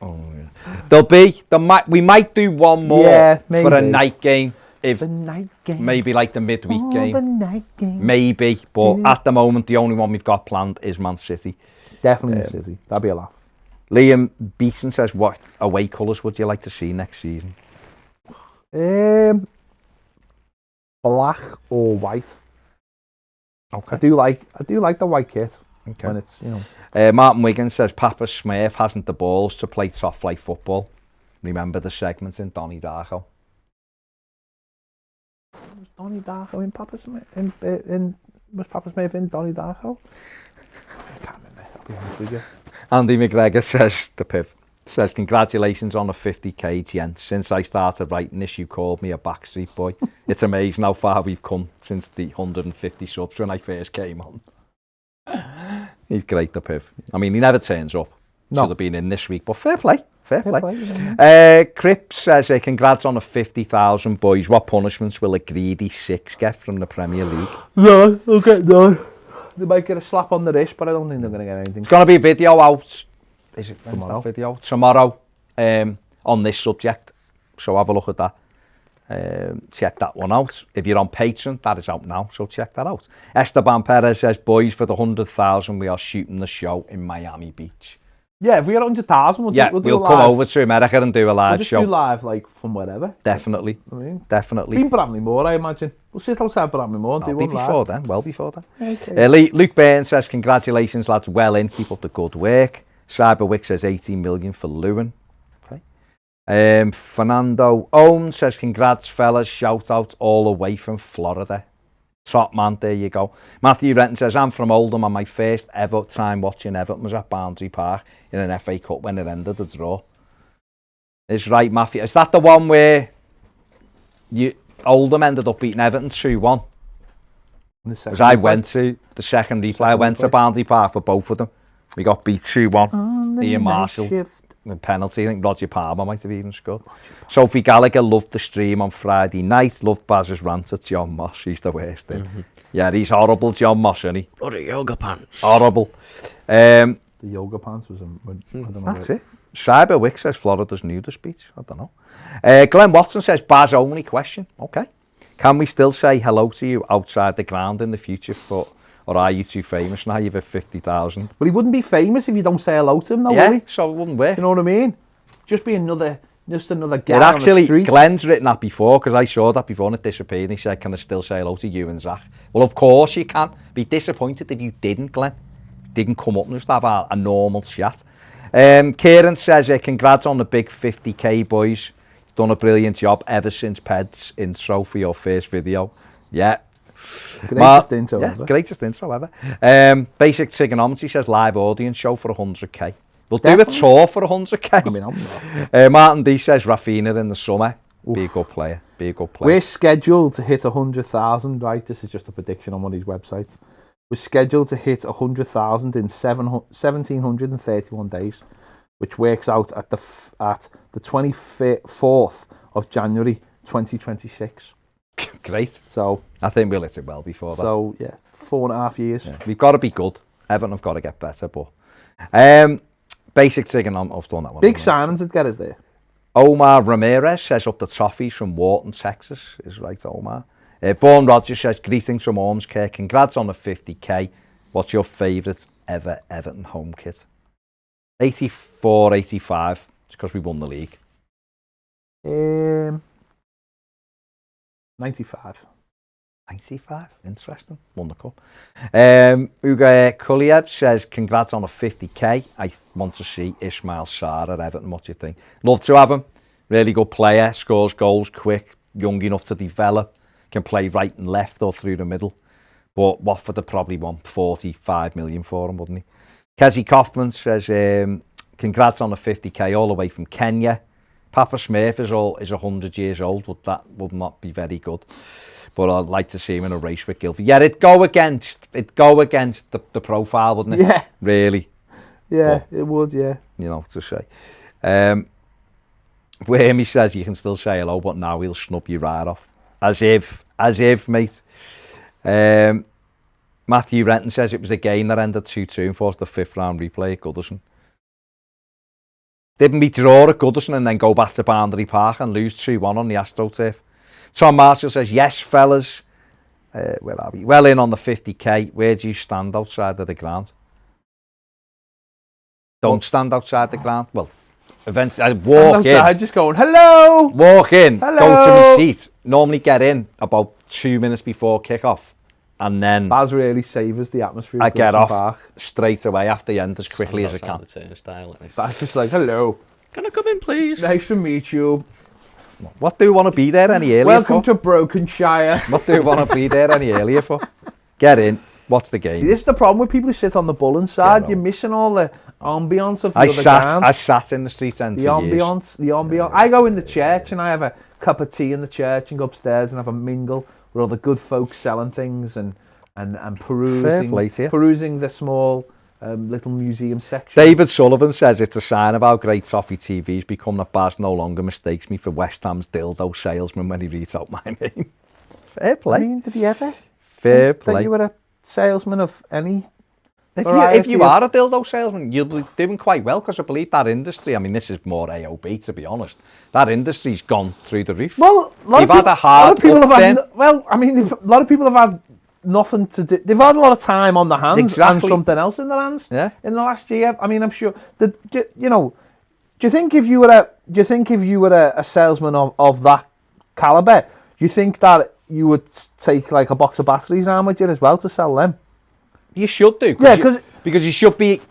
we might do one more for a night game. If The night game. maybe like the midweek The game. night game. Maybe, but at the moment, the only one we've got planned is Man City. Definitely City. That'd be a laugh. Liam Beeson says, what away colours would you like to see next season? Black or white. Okay. I do like the white kit Okay. when it's, you know. Martin Wiggins says, Papa Smurf hasn't the balls to play top flight football. Remember the segment in Donnie Darko? Was Donnie Darko in Papa Smith? Was Papa Smith in Donnie Darko? I can't remember. I'll be honest with you. Andy McGregor says, the Piv, says, congratulations on a 50k, gent. Since I started writing this, you called me a backstreet boy. It's amazing how far we've come since the 150 subs when I first came on. He's great, the Piv. I mean, he never turns up. No. Should have been in this week, but fair play. Fair play. Cripps says, congrats on a 50,000, boys. What punishments will a greedy six get from the Premier League? No, they'll get none. They might get a slap on the wrist, but I don't think they're going to get anything. It's going to be a video out. Is it Tomorrow? Video? Tomorrow on this subject. So have a look at that. Check that one out. If you're on Patreon, that is out now, so check that out. Esteban Perez says, boys, for the 100,000, we are shooting the show in Miami Beach. Yeah, if we get 100,000, we'll come over to America and do a live show. We'll do live, like, from wherever. Definitely. I mean, Definitely. in Bramley-Moore, I imagine. We'll sit outside Bramley-Moore and do one live. Well before then. Okay. Luke Burns says, congratulations, lads. Well in. Keep up the good work. Cyberwick says 18 million for Lewin. Okay. Fernando Owen says, congrats, fellas. Shout out all the way from Florida. Top man, there you go. Matthew Renton says, I'm from Oldham and my first ever time watching Everton was at Boundary Park in an FA Cup when it ended the draw. Is right, Matthew. Is that the one where Oldham ended up beating Everton 2-1? Because I went to the second replay. I went to Boundary Park for both of them. We got beat 2-1. Ian Marshall. Penalty. I think Roger Palmer might have even scored. Sophie Gallagher loved the stream on Friday night. Loved Baz's rant at John Moss. He's the worst. Yeah, he's horrible, John Moss, isn't he? Bloody yoga pants. Horrible. The yoga pants was I don't know. That's it. Cyberwick says Florida's nudist beach. I don't know. Glenn Watson says, Baz only question. Okay. Can we still say hello to you outside the ground in the future, or are you too famous now? You've hit 50,000. But he wouldn't be famous if you don't say hello to him, though, Yeah, would he? so it wouldn't work. You know what I mean? Just another guy It on actually, the street. Glenn's written that before, because I saw that before and it disappeared. And he said, can I still say hello to you and Zach? Well, of course you can. Be disappointed if you didn't, Glenn. Didn't come up and just have a normal chat. Kieran says, congrats on the big 50k, boys. Done a brilliant job ever since Ped's intro for your first video. Yeah. Greatest intro ever. Greatest intro ever. Basic Trigonometry says live audience show for 100k. We'll do a tour for 100k. I mean, I'm not. Martin D says Rafinha in the summer. Be a good player. Be a good player. We're scheduled to hit 100,000, right? This is just a prediction on one of these websites. We're scheduled to hit 100,000 in 1,731 days, which works out at the 24th of January 2026. Great. So I think we'll hit it well before that. So yeah, 4.5 years. Yeah. We've got to be good. Everton have got to get better, but basic trigonometry. I've done that one. Big signings would get us there. Omar Ramirez says up the Toffees from Wharton, Texas. Is right, Omar. Vaughan Rogers says, greetings from Ormskirk. Congrats on the 50k. What's your favourite ever Everton home kit? 84, 85. It's because we won the league. 95. 95, interesting. Won the cup. Ugo Kuliev says, congrats on a 50k. I want to see Ismail Sarr at Everton. What do you think? Love to have him. Really good player, scores goals quick, young enough to develop, can play right and left or through the middle. But Watford would probably want 45 million for him, wouldn't he? Kezi Kaufman says, congrats on the 50k all the way from Kenya. Papa Smurf is 100 years old, but that would not be very good. But I'd like to see him in a race with Gylfi. Yeah, it'd go against the profile, wouldn't it? Yeah. Really. Yeah, but, it would, yeah. You know, to say. Wormy says you can still say hello, but now he'll snub you right off. As if, mate. Mathew Renton says it was a game that ended 2-2 and forced the 5th round replay at Goodison. Didn't we draw at Goodison and then go back to Boundary Park and lose 2-1 on the AstroTurf? Tom Marshall says, yes, fellas. Where are we? Well in on the 50k. Where do you stand outside of the ground? Don't stand outside the ground. Well, eventually, I walk in. Just going, hello! Walk in, hello! go to my seat. Normally get in about 2 minutes before kick-off. And then Baz really savours the atmosphere. I get off straight away after the end as quickly as I can. Baz just like, hello. Can I come in, please? Nice to meet you. What do you want to be there any earlier Welcome for? to Brokenshire. What do you want to be there any earlier for? Get in, watch the game. See, this is the problem with people who sit on the Bullen side. Yeah, You're missing all the ambience of the other ground. I sat in the street end the for ambience, years. the ambience. I go in the church and I have a cup of tea in the church and go upstairs and have a mingle with all the good folks selling things and perusing the small little museum section. David Sullivan says it's a sign of how great Toffee TV's become that Baz no longer mistakes me for West Ham's dildo salesman when he reads out my name. Fair play. I mean, did he ever? Fair That play. you were a salesman of any? If you are a dildo salesman, you'll be doing quite well, because I believe that industry, I mean, this is more AOB to be honest, that industry's gone through the roof. Well, a lot of people have had nothing to do. They've had a lot of time on their hands and something else in their hands. Yeah. In the last year, I mean, I'm sure that you know. Do you think if you were a salesman of that caliber, do you think that you would take like a box of batteries arm with you as well to sell them? You should do. Yeah, because you should be.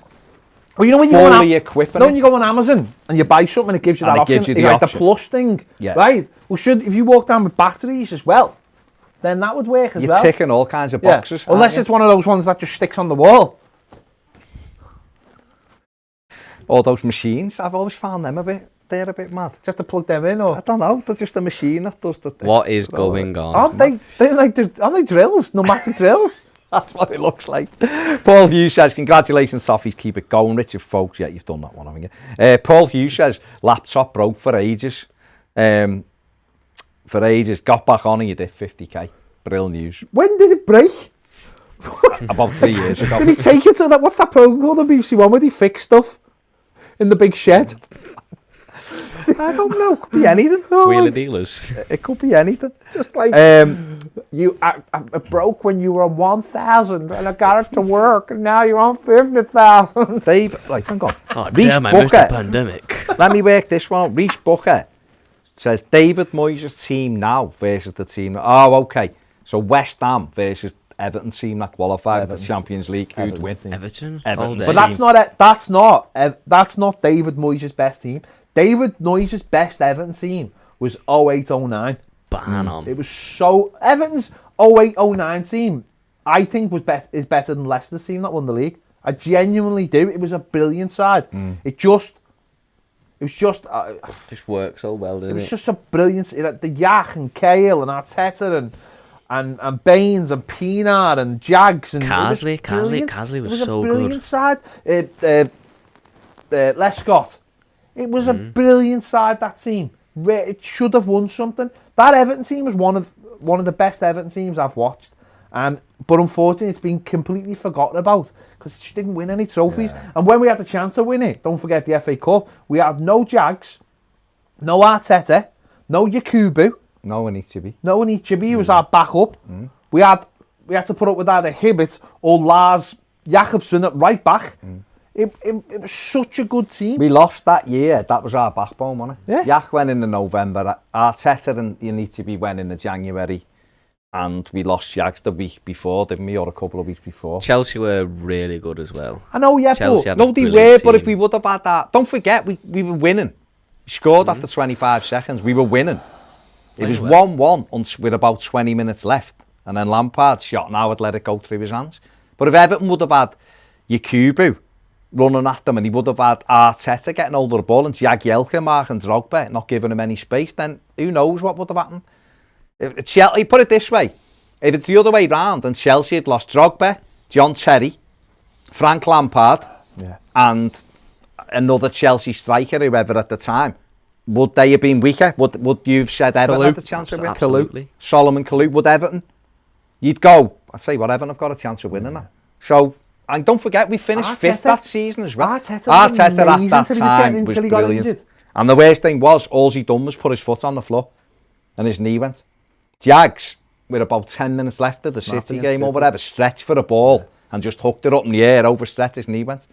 Well, you know when you fully equipping. when you go on Amazon and you buy something, it gives you that option. Gives you like the plus thing, yeah. Right? Well, if you walk down with batteries as well, then that would work as well. You're ticking all kinds of boxes. Unless it's one of those ones that just sticks on the wall. All those machines, I've always found them they're a bit mad. Just to plug them in, or I don't know, they're just a machine that does the thing. What is going on? Aren't they? Aren't they drills? Pneumatic drills. That's what it looks like. Paul Hughes says, congratulations, Toffee, keep it going. Richard Folks, yeah, you've done that one, haven't you? Paul Hughes says, laptop broke for ages. Got back on and you did 50k. Brilliant news. When did it break? About 3 years ago. Did he take it to that? What's that program called? The BBC One where he fixed stuff in the big shed? I don't know. Could be anything. Wheeler dealers. It could be anything. Just like it broke when you were on 1,000 and I got it to work, and now you're on 50,000. Dave, right, hang on. Oh, Reece damn, I missed the Booker. pandemic. Let me work this one. Reece Booker says David Moyes' team now versus the team. Oh, okay. So West Ham versus Everton team that qualified for the Champions League. Who'd win? Everton. Everton. But that's not David Moyes' best team. David Moyes' best Everton team was 08-09. Ban on. It was so Everton's 08-09 team, I think, is better than Leicester's team that won the league. I genuinely do. It was a brilliant side. It was just works so well, didn't it? It was just a brilliant. The Yak and Cahill and Arteta and Baines and Pienaar and Jags and Casley was so good. It was a brilliant side. Lescott. It was a brilliant side, that team. It should have won something. That Everton team was one of the best Everton teams I've watched. But unfortunately, it's been completely forgotten about because it didn't win any trophies. Yeah. And when we had the chance to win it, don't forget the FA Cup, we had no Jags, no Arteta, no Yakubu, No one needs to be. No one needs to be. He was our backup. We had to put up with either Hibbert or Lars Jakobsen at right back. It was such a good team. We lost that year. That was our backbone, wasn't it? Yeah. Jak went in the November. Arteta and you need to be went in the January. And we lost Jags the week before, didn't we? Or a couple of weeks before. Chelsea were really good as well. I know, yeah, Chelsea but... had a No, they brilliant were, but if team. we would have had that... Don't forget, we were winning. We scored after 25 seconds. We were winning. It was 1-1 with about 20 minutes left. And then Lampard shot and I would let it go through his hands. But if Everton would have had Yakubu running at them and he would have had Arteta getting hold of the ball and Jagielka marking Drogba, not giving him any space, then who knows what would have happened. If Chelsea, put it this way, if it's the other way round and Chelsea had lost Drogba, John Terry, Frank Lampard and another Chelsea striker, whoever at the time, would they have been weaker? Would you have said Everton had a chance of winning? Absolutely. Solomon Kalou, would Everton? You'd go, I'd say, well, Everton have got a chance of winning that. So, and don't forget, we finished fifth that season as well. Arteta at that time was brilliant. And the worst thing was, all he done was put his foot on the floor and his knee went. Jags, with about 10 minutes left of the City game or whatever, stretched for the ball and just hooked it up in the air, overstretched, his knee went.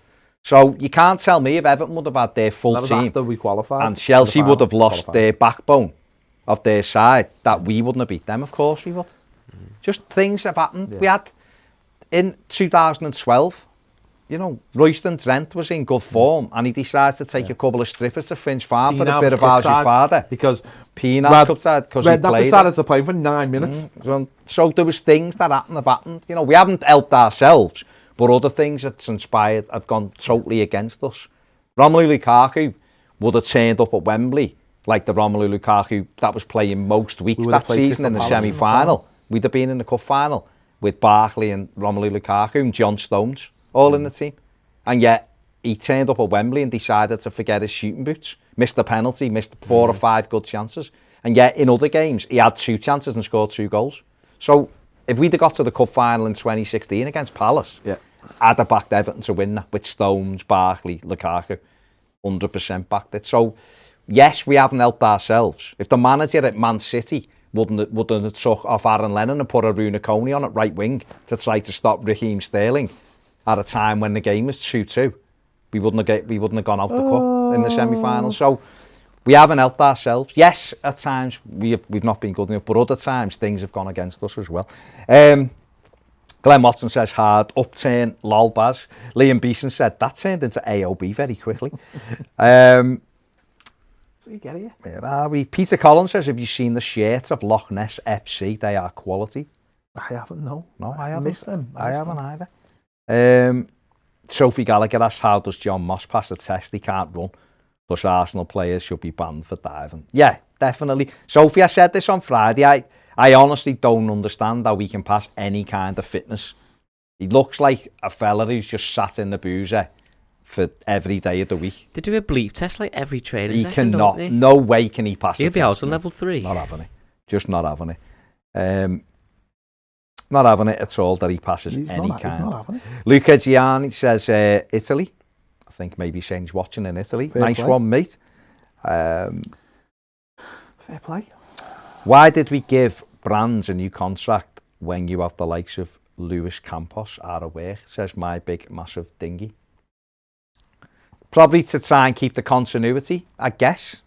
So you can't tell me if Everton would have had their full team after we qualified, and Chelsea would have lost their backbone of their side, that we wouldn't have beat them. Of course we would. Just things have happened. We had, in 2012, you know, Royston Trent was in good form and he decided to take a couple of strippers to Finch Farm for a bit of Algie Father. Because Pienaar comes out because he played. decided to play for 9 minutes. So there was things that have happened. You know, we haven't helped ourselves, but other things that transpired have gone totally against us. Romelu Lukaku would have turned up at Wembley like the Romelu Lukaku that was playing most weeks that season in the semi-final. We'd have been in the cup final with Barkley and Romelu Lukaku and John Stones all in the team. And yet he turned up at Wembley and decided to forget his shooting boots, missed the penalty, missed 4 or 5 good chances. And yet in other games he had 2 chances and scored 2 goals. So if we'd have got to the cup final in 2016 against Palace, I'd have backed Everton to win that with Stones, Barkley, Lukaku, 100% backed it. So yes, we haven't helped ourselves. If the manager at Man City wouldn't have took off Aaron Lennon and put a Rooney Coney on at right wing to try to stop Raheem Sterling at a time when the game was 2-2, we wouldn't have gone out the cup in the semi-final. So we haven't helped ourselves. Yes, at times we've not been good enough, but other times things have gone against us as well. Glenn Watson says hard upturn, lol Baz. Liam Beeson said that turned into AOB very quickly. So you get it. Where are we? Peter Collins says, have you seen the shirts of Loch Ness FC? They are quality. I haven't, no. No, I haven't. Missed them. I haven't either. Sophie Gallagher asks, how does John Moss pass a test he can't run? Plus Arsenal players should be banned for diving. Yeah, definitely. Sophie, I said this on Friday. I honestly don't understand how we can pass any kind of fitness. He looks like a fella who's just sat in the boozer for every day of the week. They do a bleep test like every training He session, cannot. don't they? No way can he pass He'll the be test. out on level 3. Not having it. Just not having it. Not having it at all that he passes any kind. He's not having it. Luca Gianni says Italy. I think maybe he's saying he's watching in Italy. Fair nice play. one, mate. Fair play. Why did we give Brands a new contract when you have the likes of Luis Campos out of work? Says my big, massive dinghy. Probably to try and keep the continuity, I guess.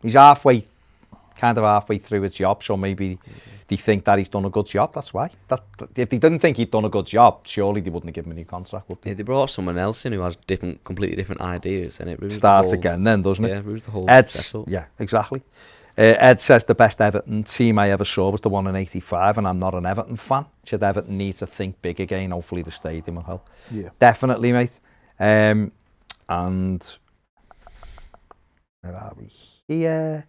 He's kind of halfway through his job, so maybe they think that he's done a good job, that's why. If they didn't think he'd done a good job, surely they wouldn't have given him a new contract, would they? Yeah, they brought someone else in who has completely different ideas, and it ruins Starts the whole, again then, doesn't it? Yeah, ruins the whole setup. Yeah, exactly. Ed says the best Everton team I ever saw was the one in '85, and I'm not an Everton fan. Should Everton need to think big again? Hopefully the stadium will help. Yeah. Definitely, mate. And where are we here?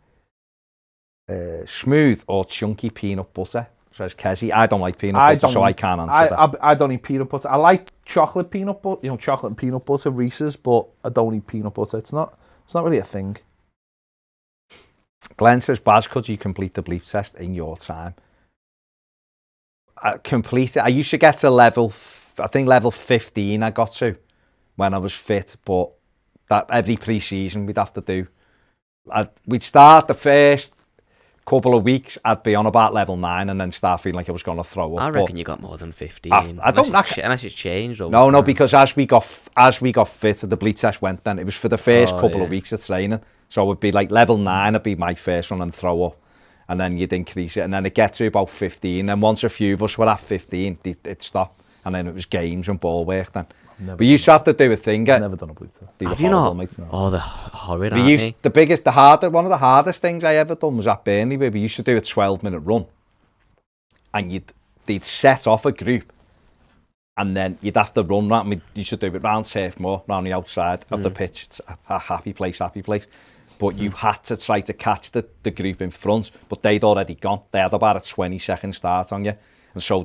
Smooth or chunky peanut butter, says Kessie. I don't like peanut butter, so I can't answer that. I don't eat peanut butter. I like chocolate peanut butter, chocolate and peanut butter, Reese's, but I don't eat peanut butter. It's not really a thing. Glenn says, Baz, could you complete the bleep test in your time? Complete it. I used to get to level 15 I got to when I was fit, but that every pre-season we'd have to do. We'd start the first couple of weeks, I'd be on about level 9 and then start feeling like I was going to throw up. I reckon you got more than 15. I don't unless it's changed. Over No, time. because as we got fitter, the bleed test went then. It was for the first couple of weeks of training. So it would be like level 9 would be my first one and throw up. And then you'd increase it. And then it gets to about 15. And once a few of us were at 15, it stopped. And then it was games and ball work then. But you used to have to do a thing. I've never done a bleed test. Have you not? Oh, the horrid, one of the hardest things I ever done was at Burnley, where we used to do a 12-minute run. And they'd set off a group. And then you'd have to run round. You should do it round Turfmoor, round the outside of the pitch. It's a happy place. But you had to try to catch the group in front, but they'd already gone. They had about a 20-second start on you. And so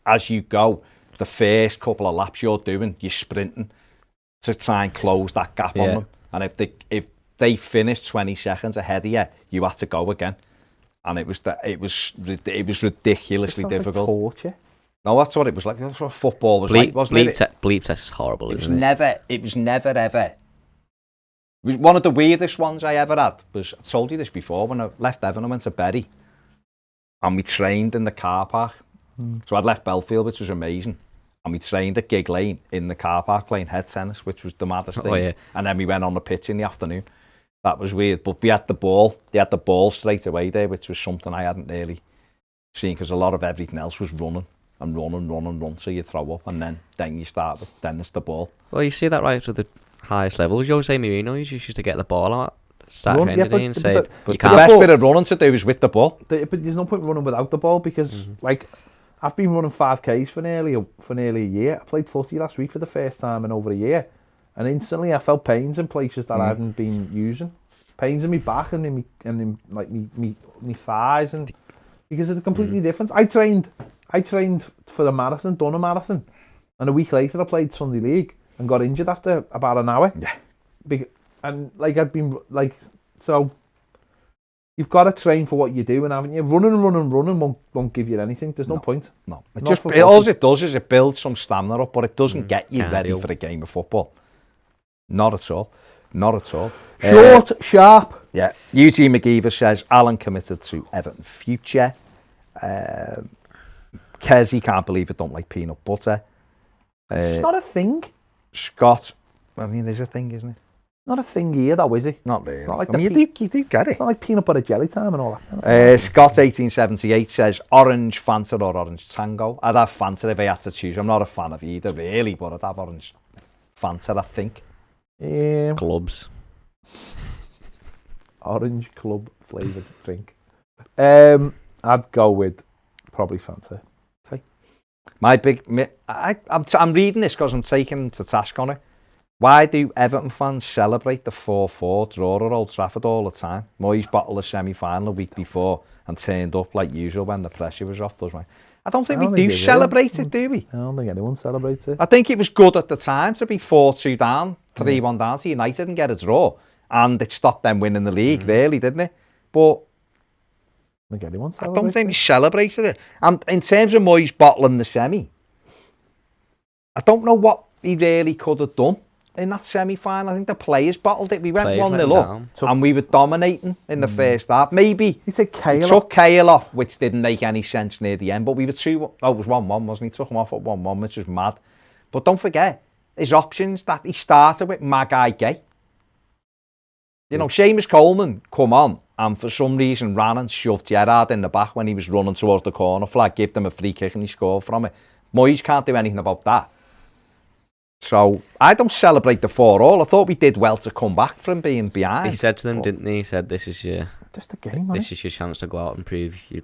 as you go, the first couple of laps you're sprinting to try and close that gap on them. And if they finished 20 seconds ahead of you, you had to go again. And it was ridiculously difficult. Like torture. No, that's what it was like. That's what football was like, wasn't it? Bleep test is horrible, It was never ever. It was one of the weirdest ones I ever had. I told you this before, when I left Everton, I went to Bury. And we trained in the car park. So I'd left Belfield, which was amazing. And we trained at Gig Lane in the car park playing head tennis, which was the maddest thing. Yeah. And then we went on the pitch in the afternoon. That was weird. But we had the ball. They had the ball straight away there, which was something I hadn't really seen, because a lot of everything else was running. And run, so you throw up, and then you start with, then it's the ball. Well, you see that right to the highest levels. Jose Mourinho used to get the ball out, start training today and say, but the best bit of running to do is with the ball. But there's no point running without the ball, because like I've been running 5Ks for nearly a year. I played footy last week for the first time in over a year, and instantly I felt pains in places that I hadn't been using. Pains in my back and in my thighs, and because it's completely different. I trained for a marathon, done a marathon, and a week later I played Sunday League and got injured after about an hour. Yeah. And like I'd been like, so you've got to train for what you're doing, haven't you? Running won't give you anything. There's no point. No. All it does is it builds some stamina up, but it doesn't get you ready for a game of football. Not at all. Short, sharp. Yeah. Eugene McGeever says Alan committed to Everton future. Kezi can't believe it, don't like peanut butter. It's not a thing. Scott, I mean, it's a thing, isn't it? Not a thing here, though, is it? Not really. It's not like you do get it. It's not like peanut butter jelly time and all that. Scott 1878 says orange Fanta or orange Tango. I'd have Fanta if I had to choose. I'm not a fan of either, really, but I'd have orange Fanta, I think. Clubs. Orange club flavoured drink. I'd go with probably Fanta. I'm reading this because I'm taking to task on it. Why do Everton fans celebrate the 4-4 draw at Old Trafford all the time? Moyes bottled the semi-final a week before and turned up like usual when the pressure was off, doesn't it? I don't think we do celebrate it, do we? I don't think anyone celebrates it. I think it was good at the time to be 4-2 down, 3-1 down to United and get a draw. And it stopped them winning the league, really, didn't it? But I don't think we celebrated it. And in terms of Moyes bottling the semi, I don't know what he really could have done in that semi-final. I think the players bottled it. We went 1-0 up and we were dominating in the first half. Maybe he took Cahill off, which didn't make any sense near the end. But we were 2-1. Oh, it was 1-1, wasn't he? Took him off at 1-1, which was mad. But don't forget, his options that he started with, Magai Gay. You know, Seamus Coleman come on and for some reason ran and shoved Gerrard in the back when he was running towards the corner flag, gave them a free kick and he scored from it. Moyes can't do anything about that. So I don't celebrate the 4-4. I thought we did well to come back from being behind. He said to them, didn't he? He said, "This is your just a game. This is your chance to go out and prove you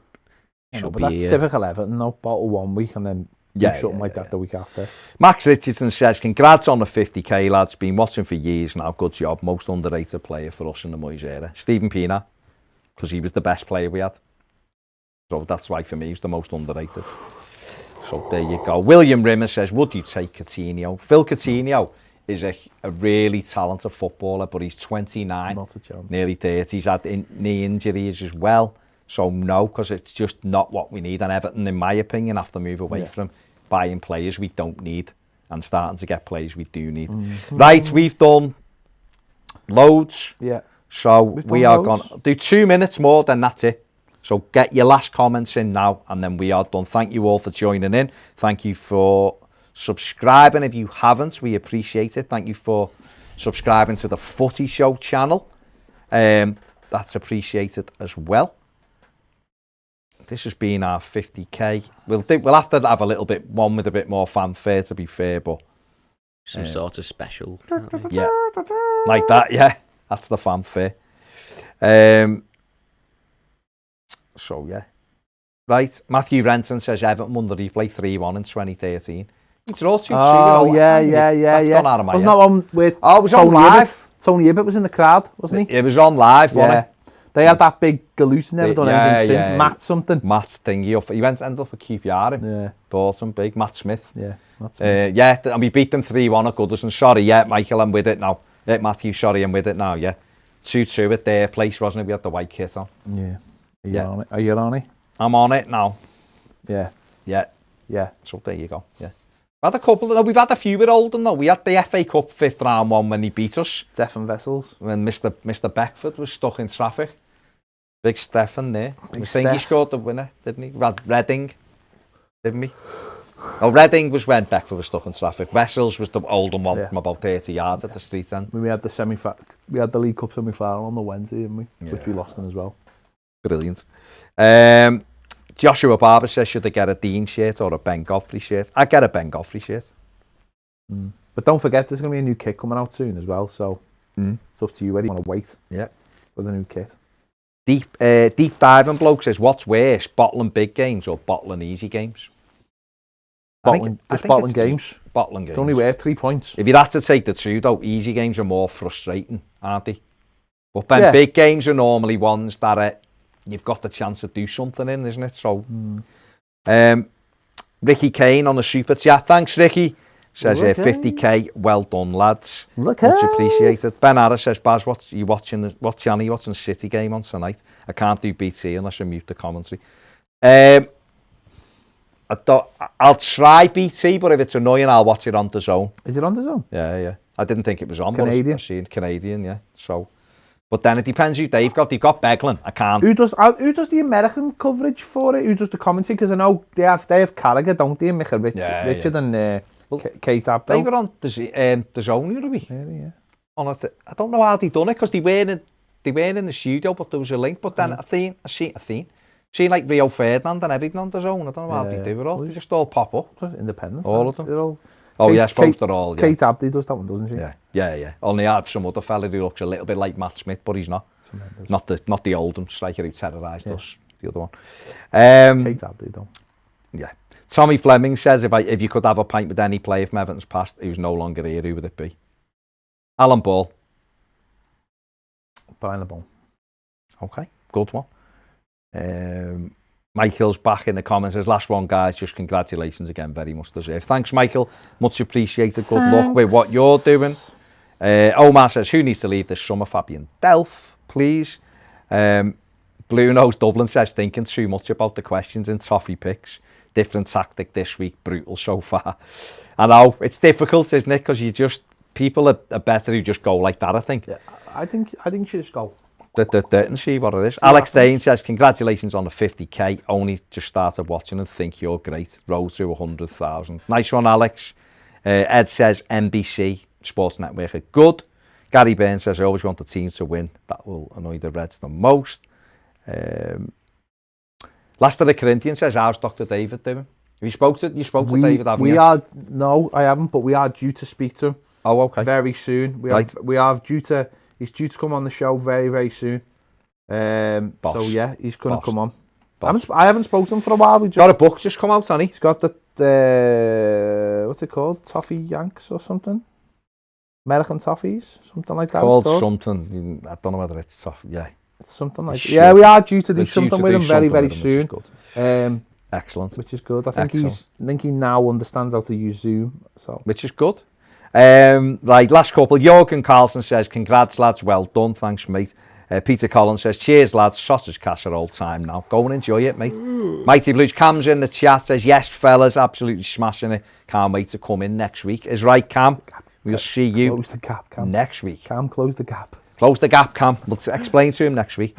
should but be that's here." Typical Everton. No bottle 1 week and then something like that the week after. Max Richardson says, "Congrats on the 50k, lads. Been watching for years now. Good job. Most underrated player for us in the Moyes era. Stephen Pienaar, because he was the best player we had. So that's why for me he's the most underrated." So there you go. William Rimmer says, would you take Coutinho? Phil Coutinho is a really talented footballer, but he's 29, not a chance. Nearly 30. He's had knee injuries as well. So no, because it's just not what we need. And Everton, in my opinion, have to move away from buying players we don't need and starting to get players we do need. Right, we've done loads. Yeah. So we are going to do 2 minutes more, then that's it. So get your last comments in now, and then we are done. Thank you all for joining in. Thank you for subscribing if you haven't. We appreciate it. Thank you for subscribing to the Footy Show channel. That's appreciated as well. This has been our 50k. We'll have to have a little bit, one with a bit more fanfare, to be fair, but Some sort of special. Can't we? yeah, like that, yeah. That's the fanfare. So, yeah. Right, Mathew Renton says Everton won the replay 3-1 in 2013. It's all too Oh, yeah. That's gone out of my Wasn't head. that one with Oh, it was on live. Tony Ibbott was in the crowd, wasn't he? It was on live, wasn't it? They had that big galoot, never done anything since. Matt something. Matt thingy. He ended up for QPR. Yeah. Bought him big. Matt Smith. Yeah. That's And we beat them 3-1 at Goodison. Sorry, yeah, Michael, I'm with it now. Matthew, sorry, I'm with it now, yeah. 2-2 at their place, wasn't it? We had the white kit on. Yeah. On it? Are you on it? I'm on it now. Yeah. Yeah. So there you go, yeah. We've had a few with Oldham though. We had the FA Cup 5th round one when he beat us. Stefan Vessels. When Mr. Beckford was stuck in traffic. Big Stefan there. I think he scored the winner, didn't he? We had Reading, didn't we? Oh, Reading was when Beckford was stuck in traffic. Vessels was the Oldham one from about 30 yards at the street end. We had the League Cup semi-final on the Wednesday, didn't we? Yeah. Which we lost in as well. Brilliant. Joshua Barber says, should I get a Dean shirt or a Ben Godfrey shirt? I get a Ben Godfrey shirt. But don't forget, there's going to be a new kit coming out soon as well, so it's up to you whether you want to wait for the new kit. Deep Diving Bloke says, what's worse, bottling big games or bottling easy games? Bottling games. Bottling games. It's only worth 3 points. If you had to take the two, though, easy games are more frustrating, aren't they? But big games are normally ones that you've got the chance to do something in, isn't it? So, Ricky Kane on the super chat. Thanks, Ricky. Says 50k. Well done, lads. Much appreciated. Ben Harris says, Baz, what channel are you watching City game on tonight? I can't do BT unless I mute the commentary. I'll try BT, but if it's annoying, I'll watch it on the Zone. Is it on the Zone? Yeah. I didn't think it was on. Canadian. But I've seen Canadian, yeah. So, but then it depends who they've got. They've got Beglin. I can't. Who does the American coverage for it? Who does the commentary? Because I know they have Carragher, don't they? Michael Richard and Kate Abdo. They were on the Zone, you know me. Yeah. I don't know how they done it because they weren't in the studio, but there was a link. But then I seen like Rio Ferdinand and everything on the Zone. I don't know how they do it all. They just all pop up. Independent. All of them. They're all. I suppose they're all. Yeah. Kate Abdo does that one, doesn't she? Yeah. Only I have some other fella who looks a little bit like Matt Smith, but he's not. Not the Oldham striker who terrorised us. The other one. Kate Abdo, though. Yeah. Tommy Fleming says, if you could have a pint with any player from Everton's past who's no longer here, who would it be? Alan Ball. Brian Ball. Okay, good one. Michael's back in the comments, says, last one, guys, just congratulations again, very much deserved. Thanks, Michael, much appreciated. Good luck with what you're doing. Omar says, who needs to leave this summer? Fabian Delph, please. Blue Nose Dublin says, thinking too much about the questions in Toffee Picks. Different tactic this week, brutal so far. I know, it's difficult, isn't it? Because people are better who just go like that, I think. Yeah, I think you should just go. And see what it is. Alex Dane says, congratulations on the 50k. Only just started watching and think you're great. Road to 100,000. Nice one, Alex. Ed says, NBC Sports Network are good. Gary Byrne says, I always want the team to win. That will annoy the Reds the most. Last of the Corinthians says, how's Dr. David doing? You spoke to David, haven't you? No, I haven't, but we are due to speak to him. Oh, okay. Very soon. He's due to come on the show very, very soon. So yeah, he's going to come on. I haven't spoken to him for a while. Got a book just come out, hasn't he? He's got the what's it called? Toffee Yanks or something? American Toffees? Something like that. Called something. I don't know whether it's Toffee. Yeah. It's something like that. Yeah, we are due to do something with him very, very soon. Excellent. Which is good. I think he now understands how to use Zoom. So which is good. Right, last couple. Jorgen Carlson says, congrats, lads. Well done. Thanks, mate. Peter Collins says, cheers, lads. Sausage casserole time now. Go and enjoy it, mate. Mighty Blues Cam's in the chat. Says, yes, fellas. Absolutely smashing it. Can't wait to come in next week. Is right, Cam. We'll see you close the gap, Cam. Next week. Cam, close the gap. Close the gap, Cam. We'll explain to him next week.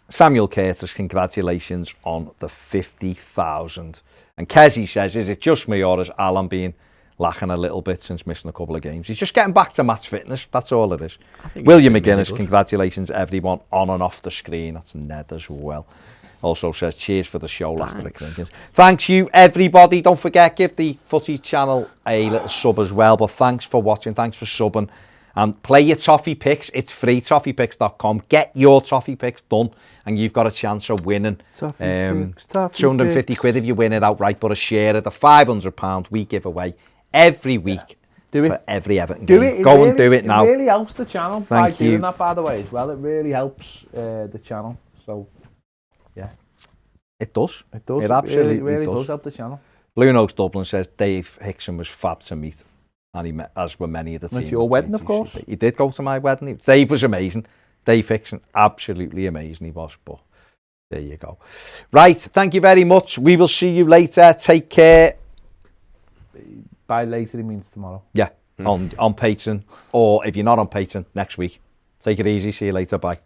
Samuel Curtis, congratulations on the 50,000. And Kezi says, is it just me or has Alan been lacking a little bit since missing a couple of games? He's just getting back to match fitness. That's all it is. William McGuinness, congratulations everyone on and off the screen. That's Ned as well. Also says, cheers for the show, last of the Corinthians. Thanks you, everybody. Don't forget, give the Footy channel a little sub as well. But thanks for watching. Thanks for subbing. And play your Toffee Picks. It's free, toffeepicks.com. Get your Toffee Picks done, and you've got a chance of winning. Toffee Picks, Toffee 250 Picks. quid if you win it outright, but a share of the £500 we give away every week for every Everton game. Go and do it now. It really helps the channel by Thank you. doing that, by the way, as well. It really helps the channel. So, yeah. It does. It does. It absolutely really does. does help the channel. Blue Nose Dublin says Dave Hickson was fab to meet, and he met, as were many of the team. It's your wedding, of course. He did go to my wedding. Dave was amazing. Dave Hickson, absolutely amazing he was. But there you go. Right, thank you very much. We will see you later. Take care. By later, he means tomorrow. Yeah, on Patreon, or if you're not on Patreon, next week. Take it easy. See you later. Bye.